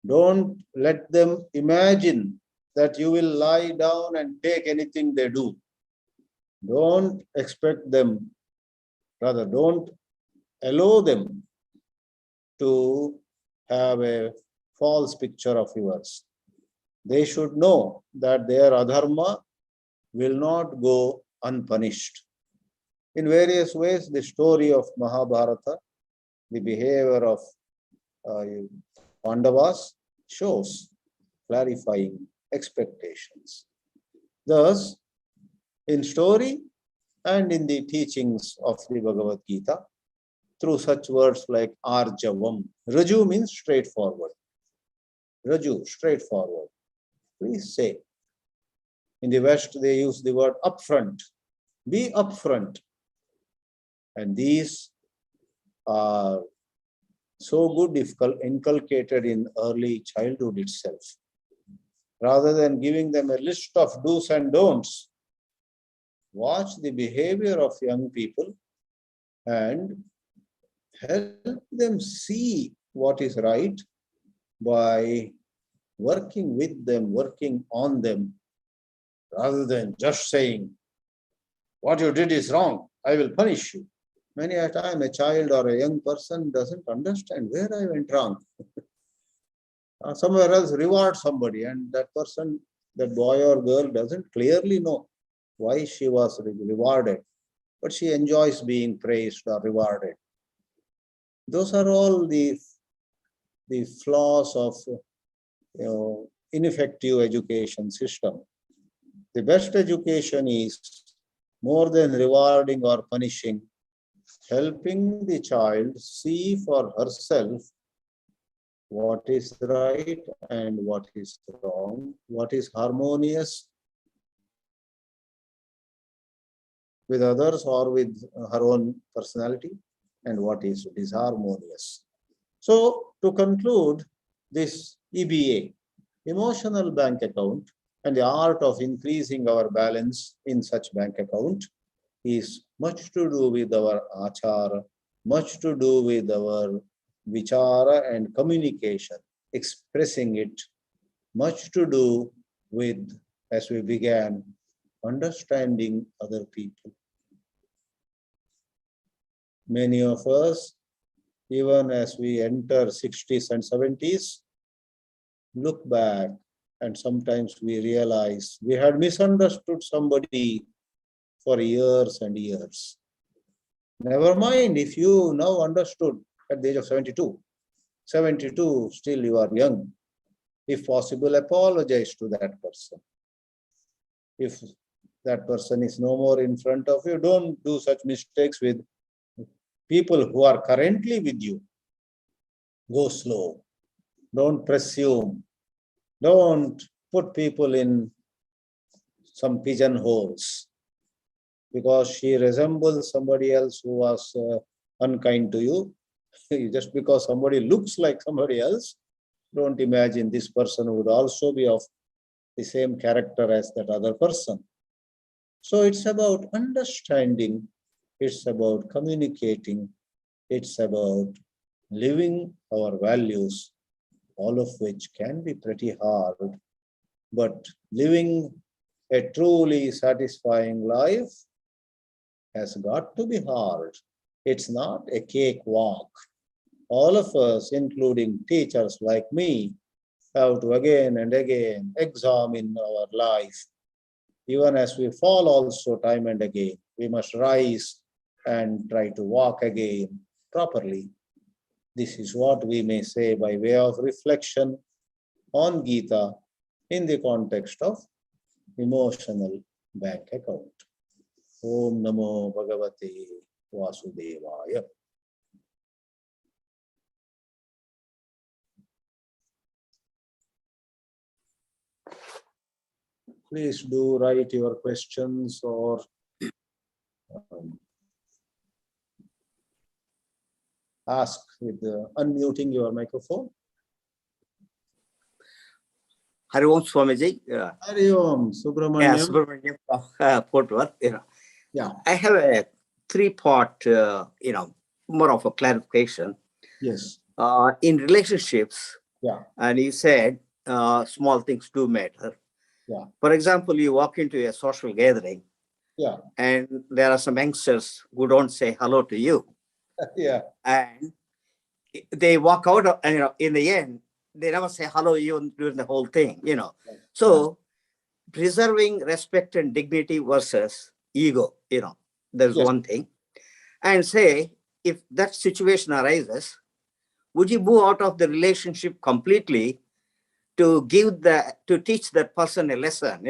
Don't let them imagine that you will lie down and take anything they do. Don't expect them, rather don't allow them to have a false picture of yours. They should know that their adharma will not go unpunished. In various ways, the story of Mahabharata, the behavior of Pandavas shows clarifying expectations. Thus, in story and in the teachings of the Bhagavad Gita, through such words like Arjavam. Raju means straightforward. Raju, straightforward. Please say. In the West, they use the word upfront. Be upfront. And these are so good if inculcated in early childhood itself. Rather than giving them a list of do's and don'ts, watch the behavior of young people and help them see what is right by working with them, working on them, rather than just saying, what you did is wrong, I will punish you. Many a time a child or a young person doesn't understand where I went wrong. Somewhere else reward somebody, and that person, that boy or girl doesn't clearly know why she was rewarded, but she enjoys being praised or rewarded. Those are all the flaws of ineffective education system. The best education is more than rewarding or punishing, helping the child see for herself what is right and what is wrong, what is harmonious with others or with her own personality, and what is disharmonious. So, to conclude, this EBA, emotional bank account, and the art of increasing our balance in such bank account is much to do with our achara, much to do with our vichara and communication, expressing it, much to do with, as we began, understanding other people. Many of us, even as we enter 60s and 70s, look back and sometimes we realize we had misunderstood somebody for years and years. Never mind if you now understood at the age of 72. 72, still you are young. If possible, apologize to that person. If that person is no more in front of you, don't do such mistakes with people who are currently with you. Go slow. Don't presume. Don't put people in some pigeonholes because she resembles somebody else who was unkind to you. Just because somebody looks like somebody else, don't imagine this person would also be of the same character as that other person. So it's about understanding, it's about communicating, it's about living our values, all of which can be pretty hard, but living a truly satisfying life has got to be hard. It's not a cakewalk. All of us, including teachers like me, have to again and again examine our life. Even as we fall also time and again, we must rise and try to walk again properly. This is what we may say by way of reflection on Geetā in the context of emotional bank account. Om Namo Bhagavate Vasudevaya. Please do write your questions or ask with unmuting your microphone. Hari Om Swamiji. Hari Om Subramaniam. Yeah, Subramaniam, Fort Worth. Yeah. I have a three-part, more of a clarification. Yes. In relationships, yeah, and you said small things do matter. Yeah. For example, you walk into a social gathering, yeah, and there are some youngsters who don't say hello to you. Yeah. And they walk out, and in the end, they never say hello even during the whole thing, So preserving respect and dignity versus ego, there's Yes. one thing. And say, if that situation arises, would you move out of the relationship completely to teach that person a lesson,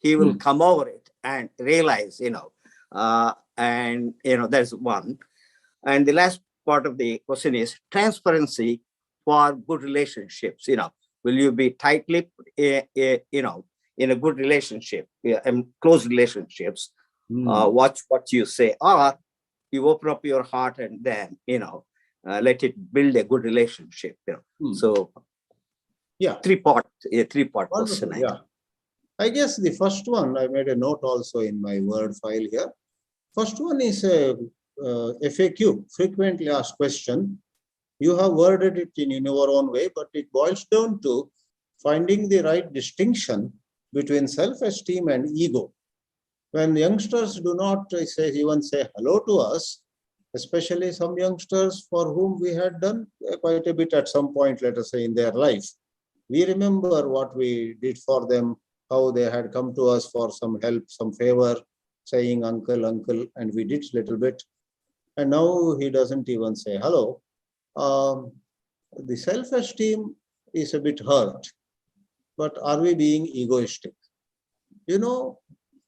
he will come over it and realize, and there's one. And the last part of the question is transparency for good relationships. Will you be tight-lipped, in a good relationship, and close relationships? Watch what you say, or you open up your heart and then, let it build a good relationship. So, yeah, three-part question. Yeah, I guess the first one I made a note also in my Word file here. First one is a FAQ, frequently asked question. You have worded it in your own way, but it boils down to finding the right distinction between self-esteem and ego. When youngsters do not even say hello to us, especially some youngsters for whom we had done quite a bit at some point, let us say, in their life, we remember what we did for them, how they had come to us for some help, some favor, saying uncle, uncle, and we did a little bit. And now he doesn't even say hello. The self-esteem is a bit hurt. But are we being egoistic? You know,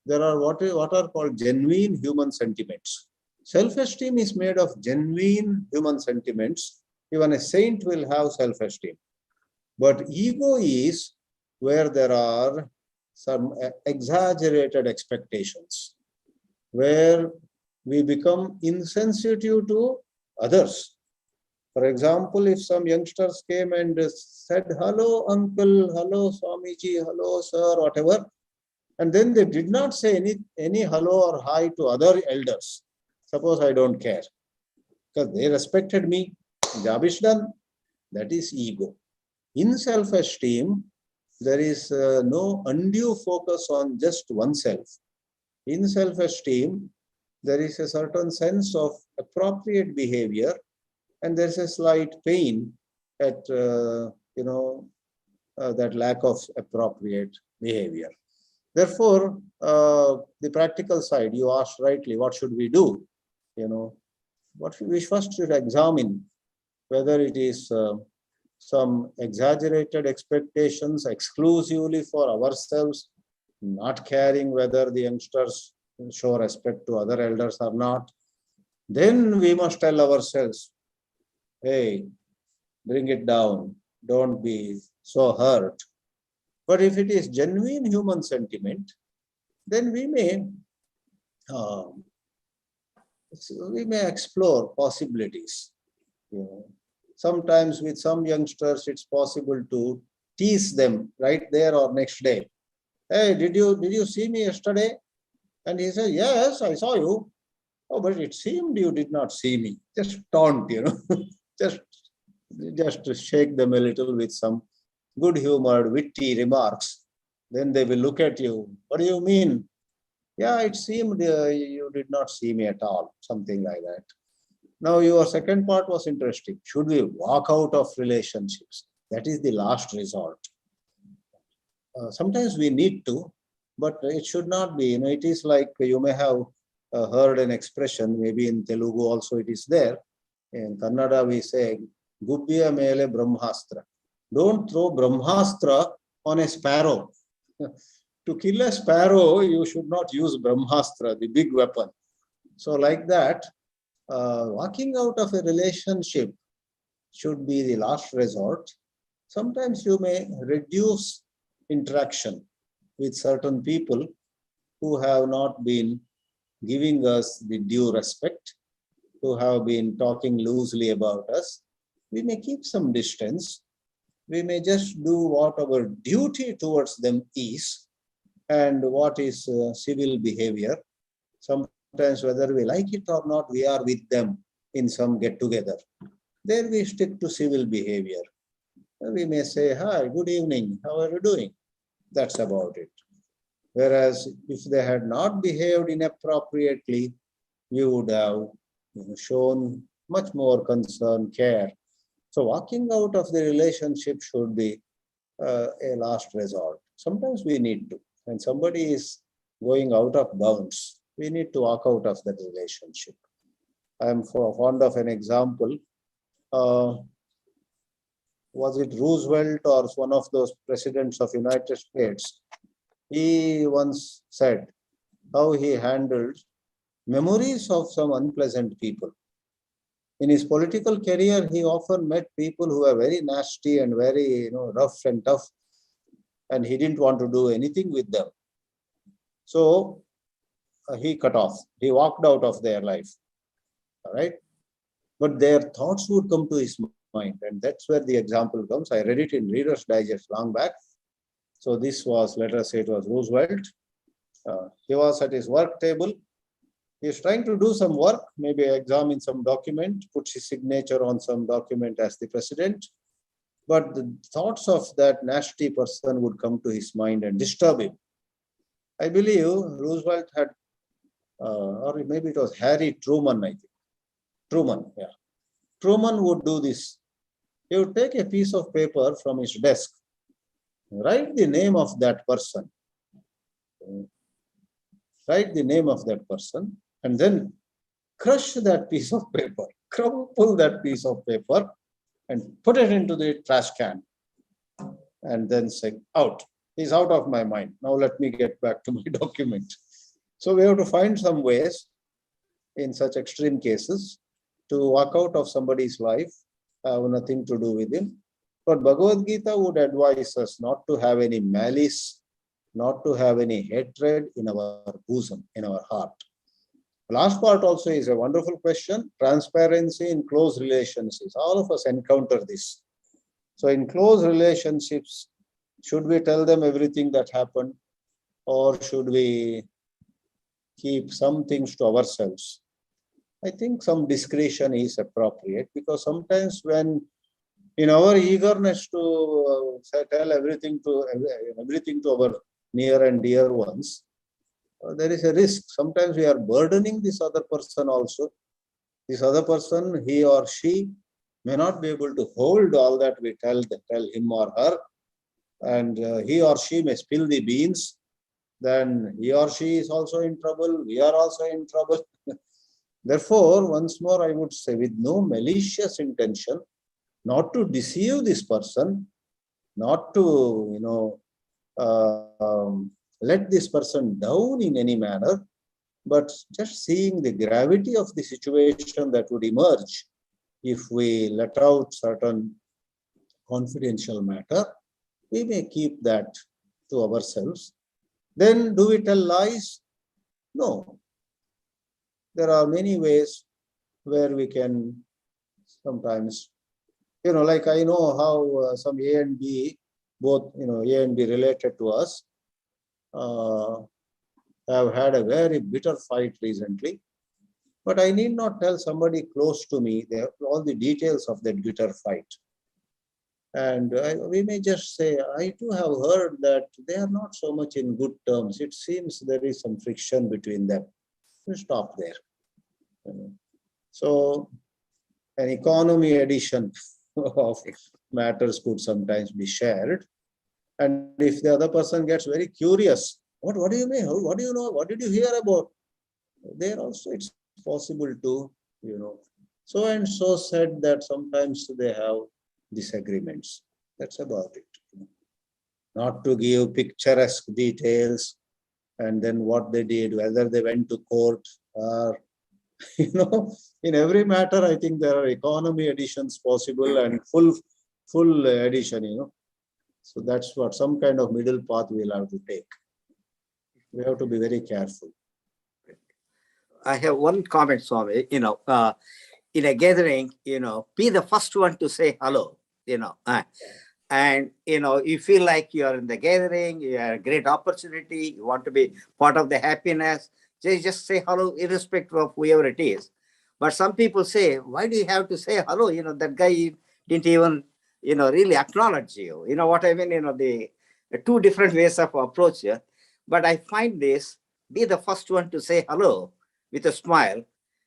there are what are called genuine human sentiments. Self-esteem is made of genuine human sentiments. Even a saint will have self-esteem. But ego is where there are some exaggerated expectations, where we become insensitive to others. For example, if some youngsters came and said, hello, uncle, hello, Swamiji, hello, sir, whatever, and then they did not say any hello or hi to other elders. Suppose I don't care, because they respected me, job is done. That is ego. In self-esteem, there is no undue focus on just oneself. In self-esteem, there is a certain sense of appropriate behavior, and there's a slight pain at that lack of appropriate behavior. Therefore, the practical side, you asked rightly, what should we do? What we first should examine whether it is some exaggerated expectations exclusively for ourselves, not caring whether the youngsters show respect to other elders or not. Then we must tell ourselves, hey, bring it down, don't be so hurt. But if it is genuine human sentiment, then we may explore possibilities. Sometimes with some youngsters, it's possible to tease them right there or next day. Hey, did you see me yesterday? And he said, yes, I saw you. Oh, but it seemed you did not see me. Just taunt, just to shake them a little with some good-humored, witty remarks. Then they will look at you. What do you mean? Yeah, it seemed you did not see me at all. Something like that. Now, your second part was interesting. Should we walk out of relationships? That is the last resort. Sometimes we need to, but it should not be. It is like you may have heard an expression, maybe in Telugu also it is there. In Kannada we say, Gubbiya mele Brahmastra. Don't throw Brahmastra on a sparrow. To kill a sparrow, you should not use Brahmastra, the big weapon. So like that, walking out of a relationship should be the last resort. Sometimes you may reduce interaction with certain people who have not been giving us the due respect, who have been talking loosely about us. We may keep some distance. We may just do what our duty towards them is and what is civil behavior. Sometimes whether we like it or not, we are with them in some get-together. There we stick to civil behavior. We may say, hi, good evening, how are you doing? That's about it. Whereas if they had not behaved inappropriately, we would have shown much more concern, care. So walking out of the relationship should be a last resort. Sometimes we need to. When somebody is going out of bounds, we need to walk out of that relationship. I am fond of an example. Was it Roosevelt or one of those presidents of United States? He once said how he handled memories of some unpleasant people. In his political career, he often met people who were very nasty and very rough and tough, and he didn't want to do anything with them. So he cut off. He walked out of their life. All right. But their thoughts would come to his mind, and that's where the example comes. I read it in Reader's Digest long back. So this was, let us say it was Roosevelt. He was at his work table. He's trying to do some work, maybe examine some document, puts his signature on some document as the president. But the thoughts of that nasty person would come to his mind and disturb him. I believe Roosevelt had or maybe it was Harry Truman, I think. Truman, yeah. Truman would do this. He would take a piece of paper from his desk, write the name of that person, and then crush that piece of paper, crumple that piece of paper, and put it into the trash can, and then say, out. He's out of my mind. Now let me get back to my document. So we have to find some ways in such extreme cases to walk out of somebody's life, have nothing to do with him. But Bhagavad Gita would advise us not to have any malice, not to have any hatred in our bosom, in our heart. The last part also is a wonderful question. Transparency in close relationships. All of us encounter this. So in close relationships, should we tell them everything that happened, or should we keep some things to ourselves? I think some discretion is appropriate, because sometimes when in our eagerness to tell everything to our near and dear ones, there is a risk. Sometimes we are burdening this other person also. This other person, he or she, may not be able to hold all that we tell him or her, and he or she may spill the beans. Then he or she is also in trouble. We are also in trouble. Therefore, once more, I would say, with no malicious intention, not to deceive this person, not to, let this person down in any manner, but just seeing the gravity of the situation that would emerge if we let out certain confidential matter, we may keep that to ourselves. Then do we tell lies? No. There are many ways where we can sometimes, like I know how some A and B, both, A and B related to us, have had a very bitter fight recently. But I need not tell somebody close to me all the details of that bitter fight. And we may just say, I too have heard that they are not so much in good terms. It seems there is some friction between them. We stop there. So an economy edition of matters could sometimes be shared. And if the other person gets very curious, what do you mean? What do you know? What did you hear about? There also it's possible to, so and so said that sometimes they have disagreements. That's about it. Not to give picturesque details and then what they did, whether they went to court or, in every matter, I think there are economy editions possible and full edition, So that's what some kind of middle path we'll have to take. We have to be very careful. I have one comment, Swami. In a gathering, be the first one to say hello, and, you feel like you are in the gathering, you have a great opportunity, you want to be part of the happiness, just say hello, irrespective of whoever it is. But some people say, why do you have to say hello? That guy didn't even, really acknowledge you. You know what I mean? The two different ways of approach here. But I find this, be the first one to say hello with a smile,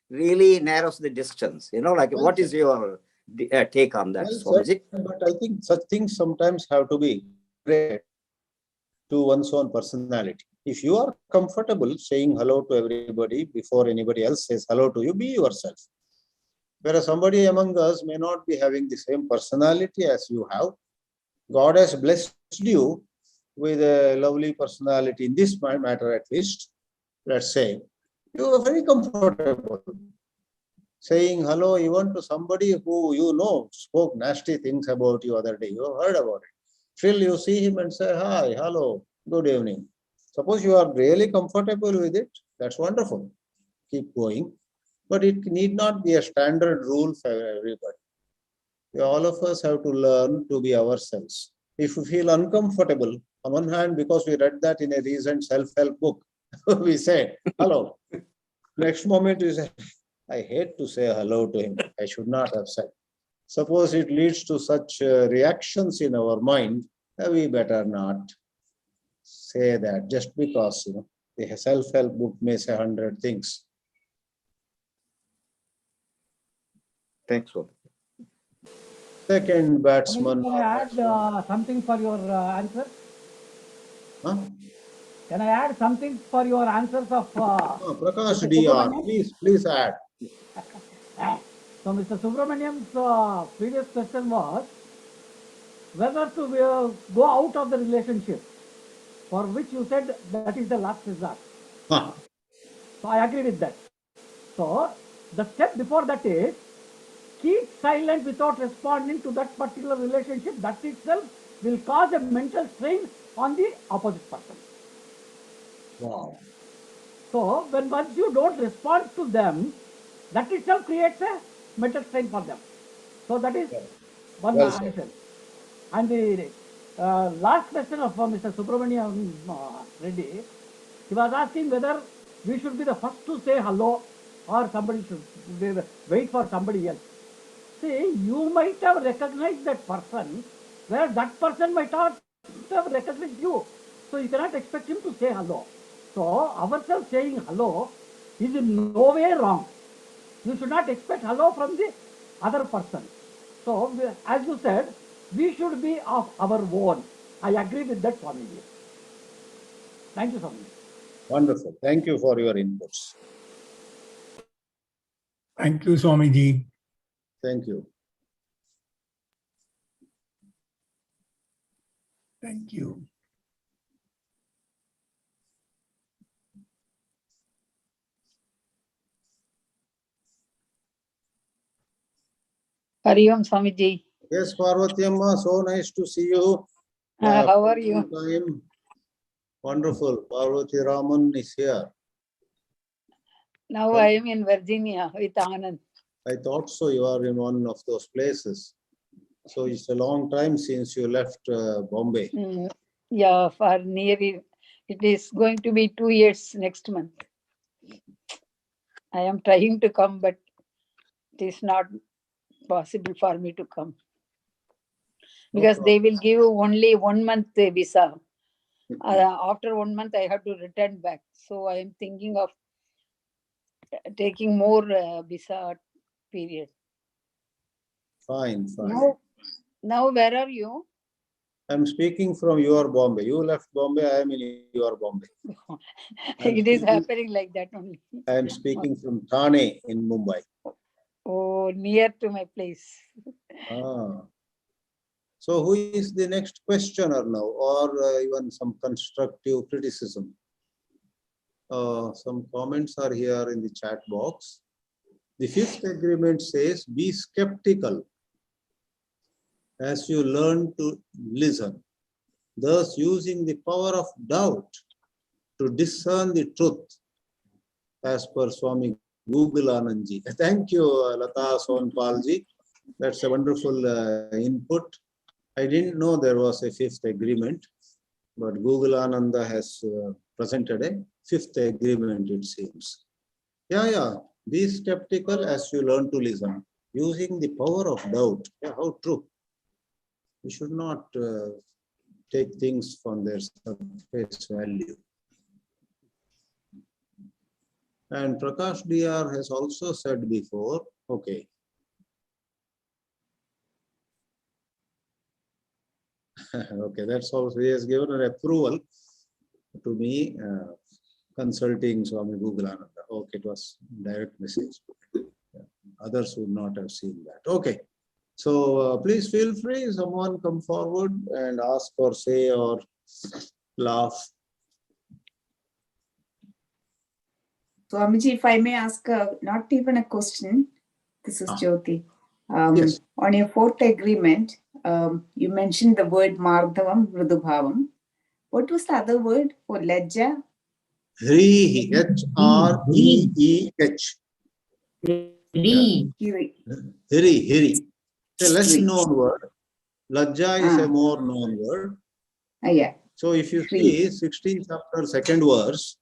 really narrows the distance. What is your take on that, Swamiji? But I think such things sometimes have to be related to one's own personality. If you are comfortable saying hello to everybody before anybody else says hello to you, be yourself. Whereas somebody among us may not be having the same personality as you have. God has blessed you with a lovely personality in this matter, at least. Let's say you are very comfortable saying hello even to somebody who spoke nasty things about you other day. You have heard about it. Still you see him and say, hi, hello, good evening. Suppose you are really comfortable with it, that's wonderful. Keep going. But it need not be a standard rule for everybody. All of us have to learn to be ourselves. If we feel uncomfortable, on one hand, because we read that in a recent self-help book, we say, hello. Next moment we say, I hate to say hello to him. I should not have said. Suppose it leads to such reactions in our mind, we better not say that just because, The self-help book may say 100 things. Thanks, Swami. Second batsman. Can I add something for your answer? Huh? Can I add something for your answers of Prakash Mr. DR, Subramaniam? please add. So Mr. Subramaniam's previous question was whether to go out of the relationship, for which you said that is the last resort. Huh. So I agree with that. So the step before that is keep silent without responding to that particular relationship. That itself will cause a mental strain on the opposite person. Wow. So when once you don't respond to them, that itself creates a mental strain for them. So that is one answer. And the last question of Mr. Subramaniam Reddy, he was asking whether we should be the first to say hello or somebody should wait for somebody else. See, you might have recognized that person, where that person might not have recognized you. So you cannot expect him to say hello. So ourselves saying hello is in no way wrong. You should not expect hello from the other person. So as you said, we should be of our own. I agree with that, Swamiji. Thank you, Swamiji. Wonderful. Thank you for your inputs. Thank you, Swamiji. Thank you. Thank you. Hari Om Swamiji. Yes, Parvati Amma, so nice to see you. How are you? Time. Wonderful. Parvati Raman is here. Now I am in Virginia with Anand. I thought so. You are in one of those places. So it's a long time since you left Bombay. Yeah, for nearly, it is going to be 2 years next month. I am trying to come, but it is not possible for me to come. Because they will give only 1 month visa. After 1 month, I have to return back. So I am thinking of taking more visa period. Fine, fine. Now where are you? I'm speaking from your Bombay. You left Bombay, I am in your Bombay. It is happening like that only. I am speaking from Thane in Mumbai. Oh, near to my place. So who is the next questioner now, or even some constructive criticism? Some comments are here in the chat box. The fifth agreement says, be skeptical as you learn to listen, thus using the power of doubt to discern the truth, as per Swami Google Anandji. Thank you, Lata Sonpalji. That's a wonderful input. I didn't know there was a fifth agreement, but Google Ananda has presented a fifth agreement, it seems. Yeah. Be skeptical as you learn to listen, using the power of doubt. Yeah, how true. We should not take things from their surface value. And Prakash DR has also said before, okay. Okay, that's also, he has given an approval to me, consulting Swami Google Ananda. Okay, it was direct message. Others would not have seen that. Okay, so please feel free, someone come forward and ask or say or laugh. Swamiji, if I may ask, not even a question, this is Jyoti. Yes. On your fourth agreement, you mentioned the word Mardhavam, Mridubhavam. What was the other word for Lajja? Hrihi, H-R-E-E-H. Hiri. It's a less known word. Lajja is a more known word. Yeah. So if you see 16th chapter, 2nd verse,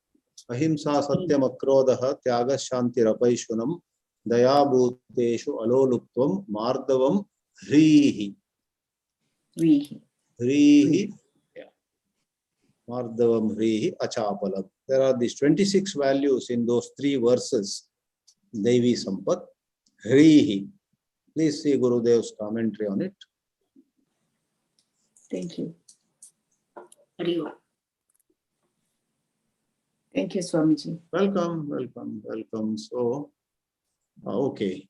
Ahimsa Satyam Akrodaha Tyaga Shanti Rapaishunam Dayabhuteshu Aloluptvam Mardavam Hrihi. Hrihi. Hrihi. Yeah. Mardhavam Hrihi Achapalam. There are these 26 values in those 3 verses. Devi Sampat, Hrihi. Please see Gurudev's commentary on it. Thank you. Thank you, Swamiji. Welcome, welcome, welcome. So, okay.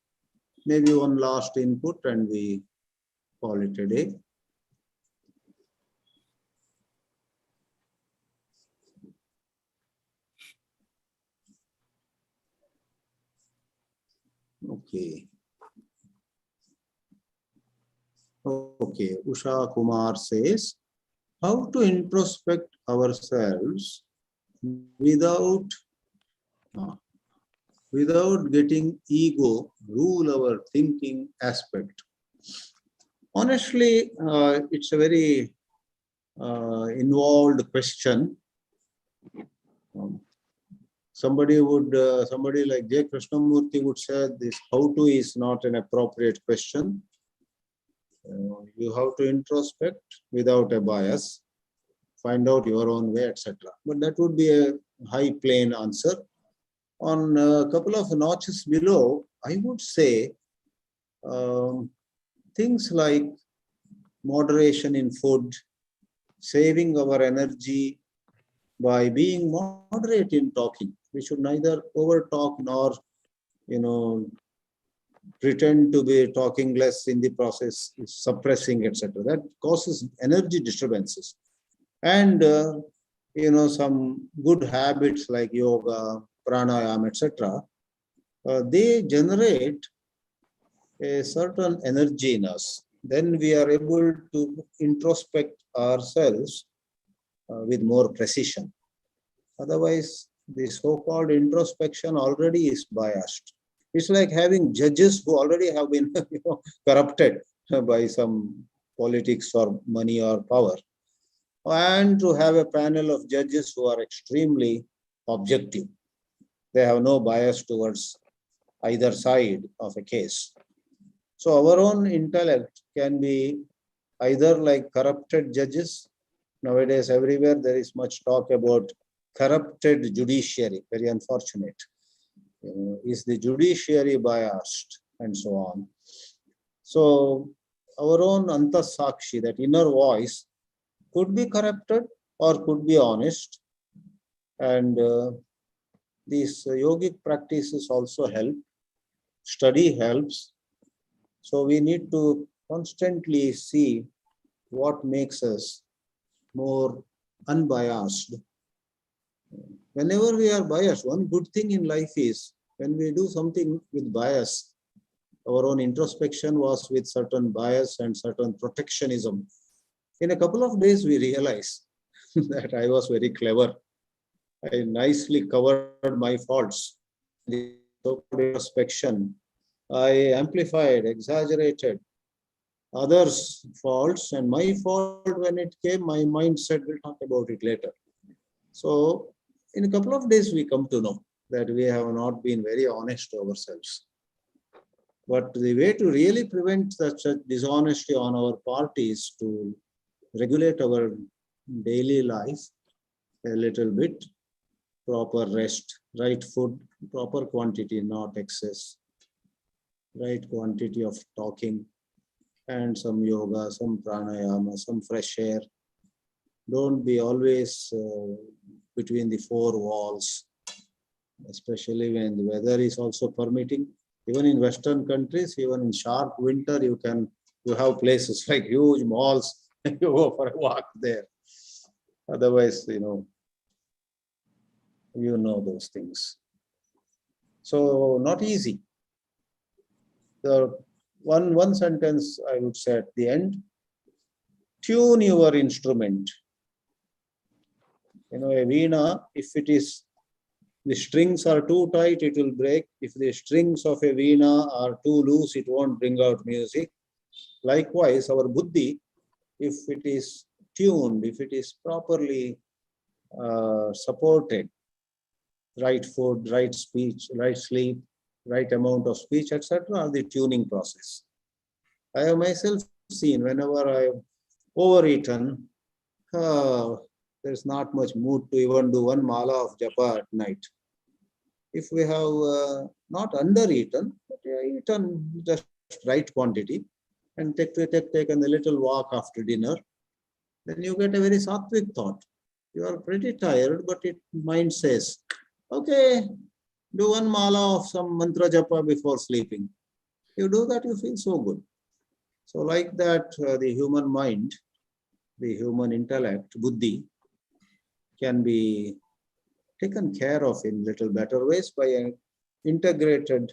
Maybe one last input and we call it a day. Okay. Okay. Usha Kumar says, how to introspect ourselves without getting ego rule our thinking aspect. Honestly, it's a very involved question. Somebody like J. Krishnamurti would say this how to is not an appropriate question. You have to introspect without a bias, find out your own way, etc. But that would be a high plane answer. On a couple of notches below, I would say things like moderation in food, saving our energy by being moderate in talking. We should neither overtalk nor, pretend to be talking less in the process, suppressing, etc. That causes energy disturbances. And, some good habits like yoga, pranayama, etc. They generate a certain energy in us. Then we are able to introspect ourselves with more precision. Otherwise, the so-called introspection already is biased. It's like having judges who already have been corrupted by some politics or money or power, and to have a panel of judges who are extremely objective. They have no bias towards either side of a case. So our own intellect can be either like corrupted judges. Nowadays, everywhere there is much talk about corrupted judiciary, very unfortunate. Is the judiciary biased and so on? So our own antasakshi, that inner voice, could be corrupted or could be honest. And these yogic practices also help. Study helps. So we need to constantly see what makes us more unbiased. Whenever we are biased, one good thing in life is when we do something with bias, our own introspection was with certain bias and certain protectionism. In a couple of days, we realize that I was very clever. I nicely covered my faults. The so-called introspection, I amplified, exaggerated others' faults, and my fault, when it came, my mind said, we'll talk about it later. So in a couple of days, we come to know that we have not been very honest to ourselves. But the way to really prevent such a dishonesty on our part is to regulate our daily life a little bit, proper rest, right food, proper quantity, not excess, right quantity of talking, and some yoga, some pranayama, some fresh air. Don't be always between the 4 walls, especially when the weather is also permitting. Even in Western countries, even in sharp winter, you have places like huge malls, you go for a walk there. Otherwise, you know those things. So not easy. The one sentence I would say at the end: tune your instrument. A veena, if the strings are too tight, it will break. If the strings of a veena are too loose, it won't bring out music. Likewise, our buddhi, if it is tuned, if it is properly supported, right food, right speech, right sleep, right amount of speech, etc., are the tuning process. I have myself seen whenever I have overeaten, there's not much mood to even do one mala of japa at night. If we have not under-eaten, but eaten just right quantity, and taken a little walk after dinner, then you get a very sattvic thought. You are pretty tired, but mind says, okay, do one mala of some mantra japa before sleeping. You do that, you feel so good. So like that, the human mind, the human intellect, buddhi, can be taken care of in little better ways by an integrated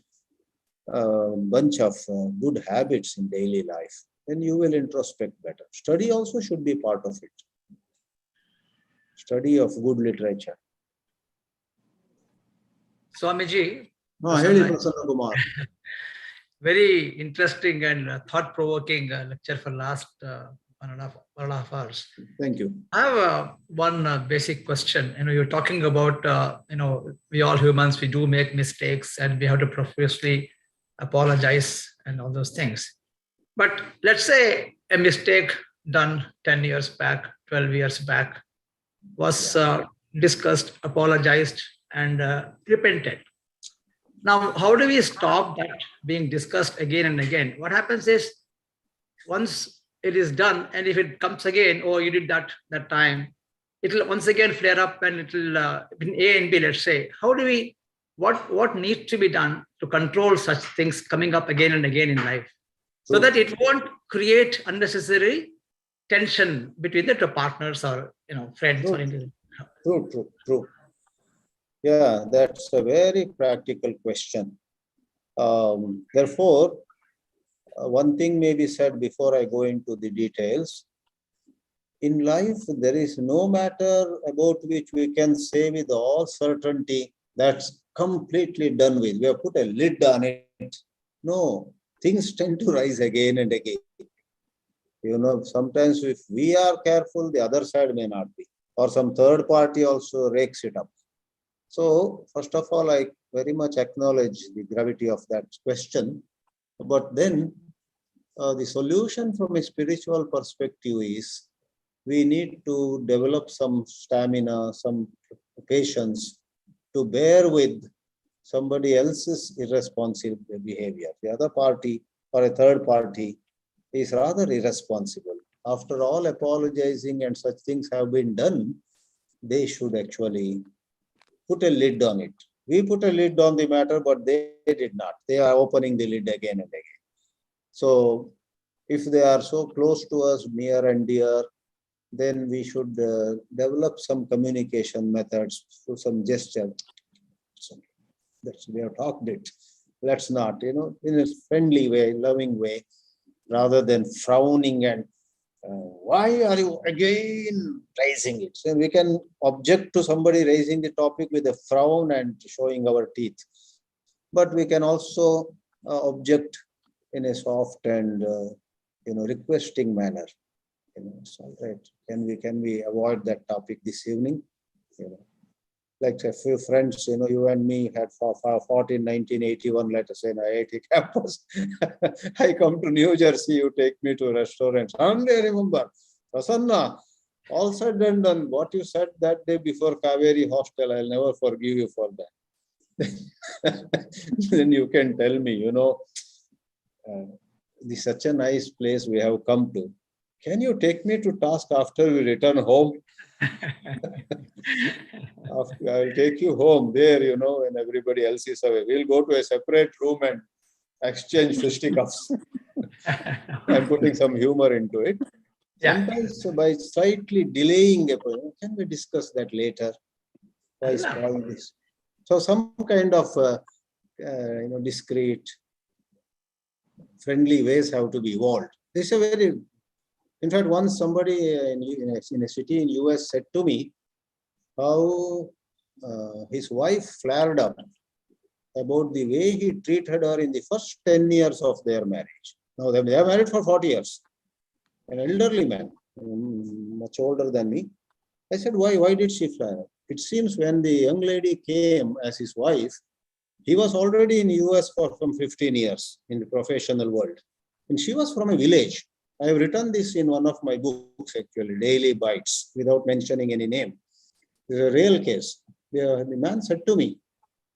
bunch of good habits in daily life. Then you will introspect better. Study also should be part of it. Study of good literature. Swamiji, Prasanna Kumar. very interesting and thought-provoking lecture for last 1.5 hours. Thank you. I have one basic question. You're talking about, we all humans, we do make mistakes and we have to profusely apologize and all those things. But let's say a mistake done 10 years back, 12 years back was discussed, apologized, and repented. Now, how do we stop that being discussed again and again? What happens is, once it is done, and if it comes again, oh, you did that time, it will once again flare up, and it will in A and B, let's say. How do we, what needs to be done to control such things coming up again and again in life, so that it won't create unnecessary tension between the two partners or friends or individuals? True. Yeah, that's a very practical question. Therefore, one thing may be said before I go into the details. In life, there is no matter about which we can say with all certainty that's completely done with. We have put a lid on it. No, things tend to rise again and again. Sometimes if we are careful, the other side may not be, or some third party also rakes it up. So, first of all, I very much acknowledge the gravity of that question. But then, the solution from a spiritual perspective is we need to develop some stamina, some patience to bear with somebody else's irresponsible behavior. The other party or a third party is rather irresponsible. After all, apologizing and such things have been done, they should actually put a lid on it. We put a lid on the matter, but they did not. They are opening the lid again and again. So if they are so close to us, near and dear, then we should develop some communication methods through some gesture. We have talked it. Let's not, in a friendly way, loving way, rather than frowning and why are you again raising it? So we can object to somebody raising the topic with a frown and showing our teeth. But we can also object in a soft and requesting manner. It's all right. Can we avoid that topic this evening? Like a few friends, you and me had fought in 1981, let us say, in IIT campus. I come to New Jersey, you take me to a restaurant. Suddenly I remember, Prasanna, all said and done, what you said that day before Kaveri hostel, I'll never forgive you for that. Then you can tell me, this is such a nice place we have come to. Can you take me to task after we return home? I'll take you home there, when everybody else is away. We'll go to a separate room and exchange fisticuffs. I'm putting some humor into it. Sometimes by slightly delaying a point, can we discuss that later? Why spoil this? So some kind of discreet, friendly ways have to be evolved. This is a very, in fact, once somebody in a city in US said to me how his wife flared up about the way he treated her in the first 10 years of their marriage. Now they are married for 40 years. An elderly man, much older than me. I said, why did she flare up? It seems when the young lady came as his wife, he was already in US for some 15 years in the professional world. And she was from a village. I have written this in one of my books, actually, Daily Bites, without mentioning any name. It's a real case. The man said to me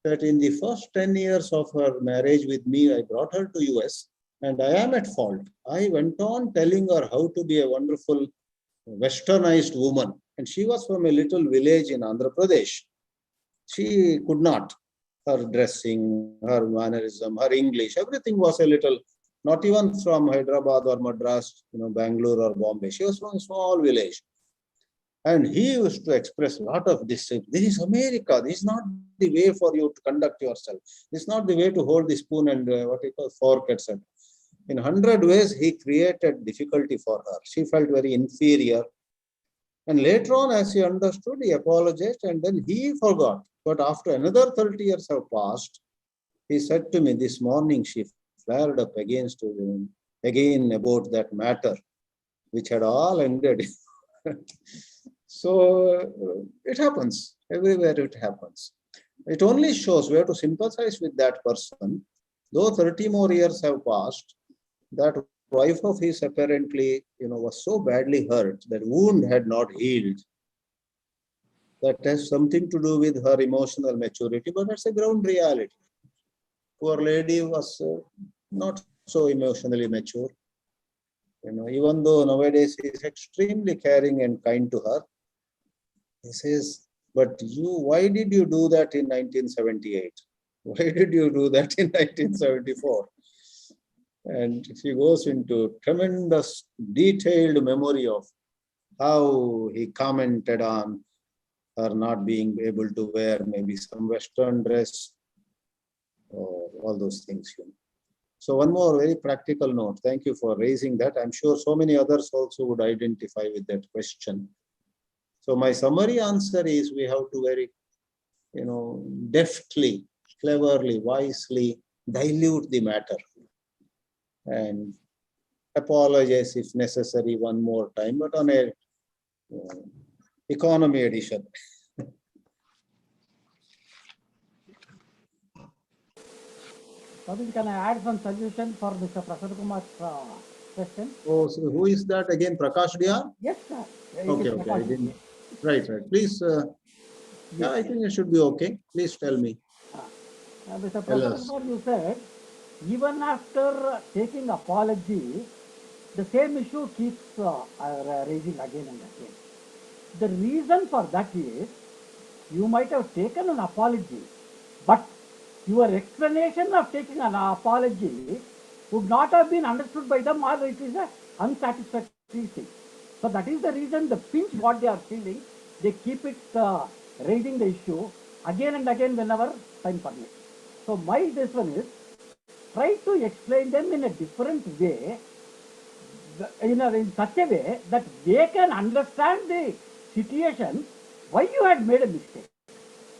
that in the first 10 years of her marriage with me, I brought her to US and I am at fault. I went on telling her how to be a wonderful westernized woman. And she was from a little village in Andhra Pradesh. She could not. Her dressing, her mannerism, her English, everything was a little, not even from Hyderabad or Madras, Bangalore or Bombay. She was from a small village. And he used to express a lot of this. This is America. This is not the way for you to conduct yourself. This is not the way to hold the spoon and what you call fork, etc. In 100 ways, he created difficulty for her. She felt very inferior. And later on, as he understood, he apologized and then he forgot. But after another 30 years have passed, he said to me this morning, she flared up again about that matter, which had all ended. So it happens. Everywhere it happens. It only shows we have to sympathize with that person. Though 30 more years have passed, that wife of his apparently, was so badly hurt that wound had not healed. That has something to do with her emotional maturity, but that's a ground reality. Poor lady was not so emotionally mature. Even though nowadays he is extremely caring and kind to her, he says, but why did you do that in 1978? Why did you do that in 1974? And she goes into tremendous detailed memory of how he commented on her not being able to wear maybe some Western dress or all those things. So one more very practical note. Thank you for raising that. I'm sure so many others also would identify with that question. So my summary answer is we have to very, deftly, cleverly, wisely dilute the matter and apologize if necessary one more time, but on a economy edition. Can I add some suggestion for Mr. Prasad Kumar's question? Oh, so who is that again? Prakash Diyar? Yes, sir. Okay, okay. I didn't. Right. Please. Yeah, I think it should be okay. Please tell me. Mr. Prasad Kumar, you said, even after taking apology, the same issue keeps raising again and again. The reason for that is, you might have taken an apology, but your explanation of taking an apology would not have been understood by them, or it is an unsatisfactory thing. So that is the reason the pinch what they are feeling, they keep it raising the issue again and again whenever time permits. So this one is, try to explain them in a different way, in such a way that they can understand the situation, why you had made a mistake.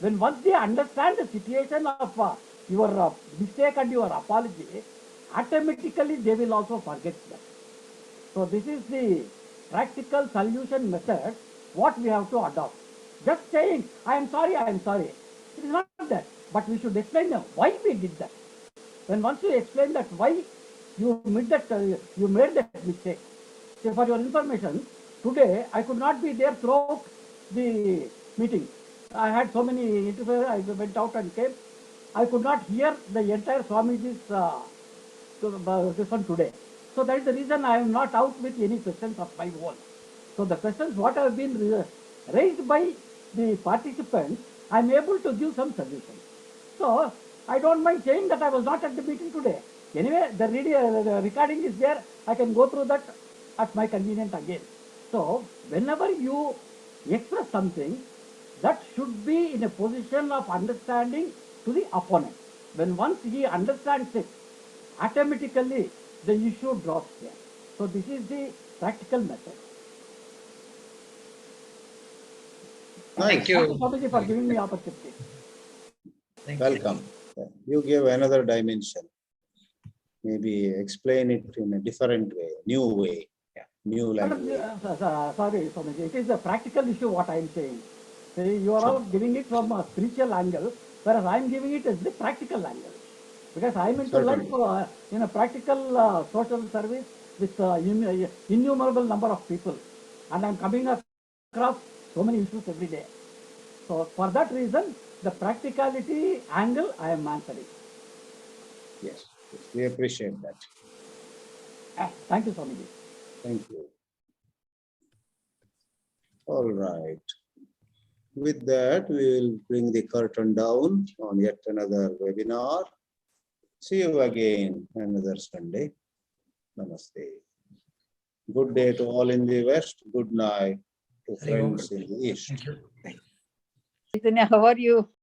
When once they understand the situation of your mistake and your apology, automatically they will also forget that. So this is the practical solution method what we have to adopt. Just saying, I am sorry. It is not that. But we should explain them why we did that. When once you explain that why you made that mistake. So for your information, today I could not be there throughout the meeting. I had so many interviews, I went out and came. I could not hear the entire Swamiji's this one today. So that is the reason I am not out with any questions of my own. So the questions what have been raised by the participants, I am able to give some solutions. So I don't mind saying that I was not at the meeting today. Anyway, the recording is there. I can go through that at my convenience again. So whenever you express something, that should be in a position of understanding to the opponent. When once he understands it, automatically the issue drops there. So this is the practical method. Thank you. Thank you, Swamiji, for giving me opportunity. Welcome. You gave another dimension. Maybe explain it in a different way, new way, new language. Sorry, Swamiji, it is a practical issue what I am saying. See, you are all giving it from a spiritual angle, whereas I am giving it as the practical angle. Because I am into life in a practical social service, with innumerable number of people, and I'm coming across so many issues every day. So for that reason, the practicality angle I am answering. Yes, we appreciate that. Thank you, Swamiji. Thank you. All right. With that, we will bring the curtain down on yet another webinar. See you again another Sunday. Namaste. Good day to all in the West. Good night to Hari Om. friends in the East. Thank you. Chaitanya, how are you?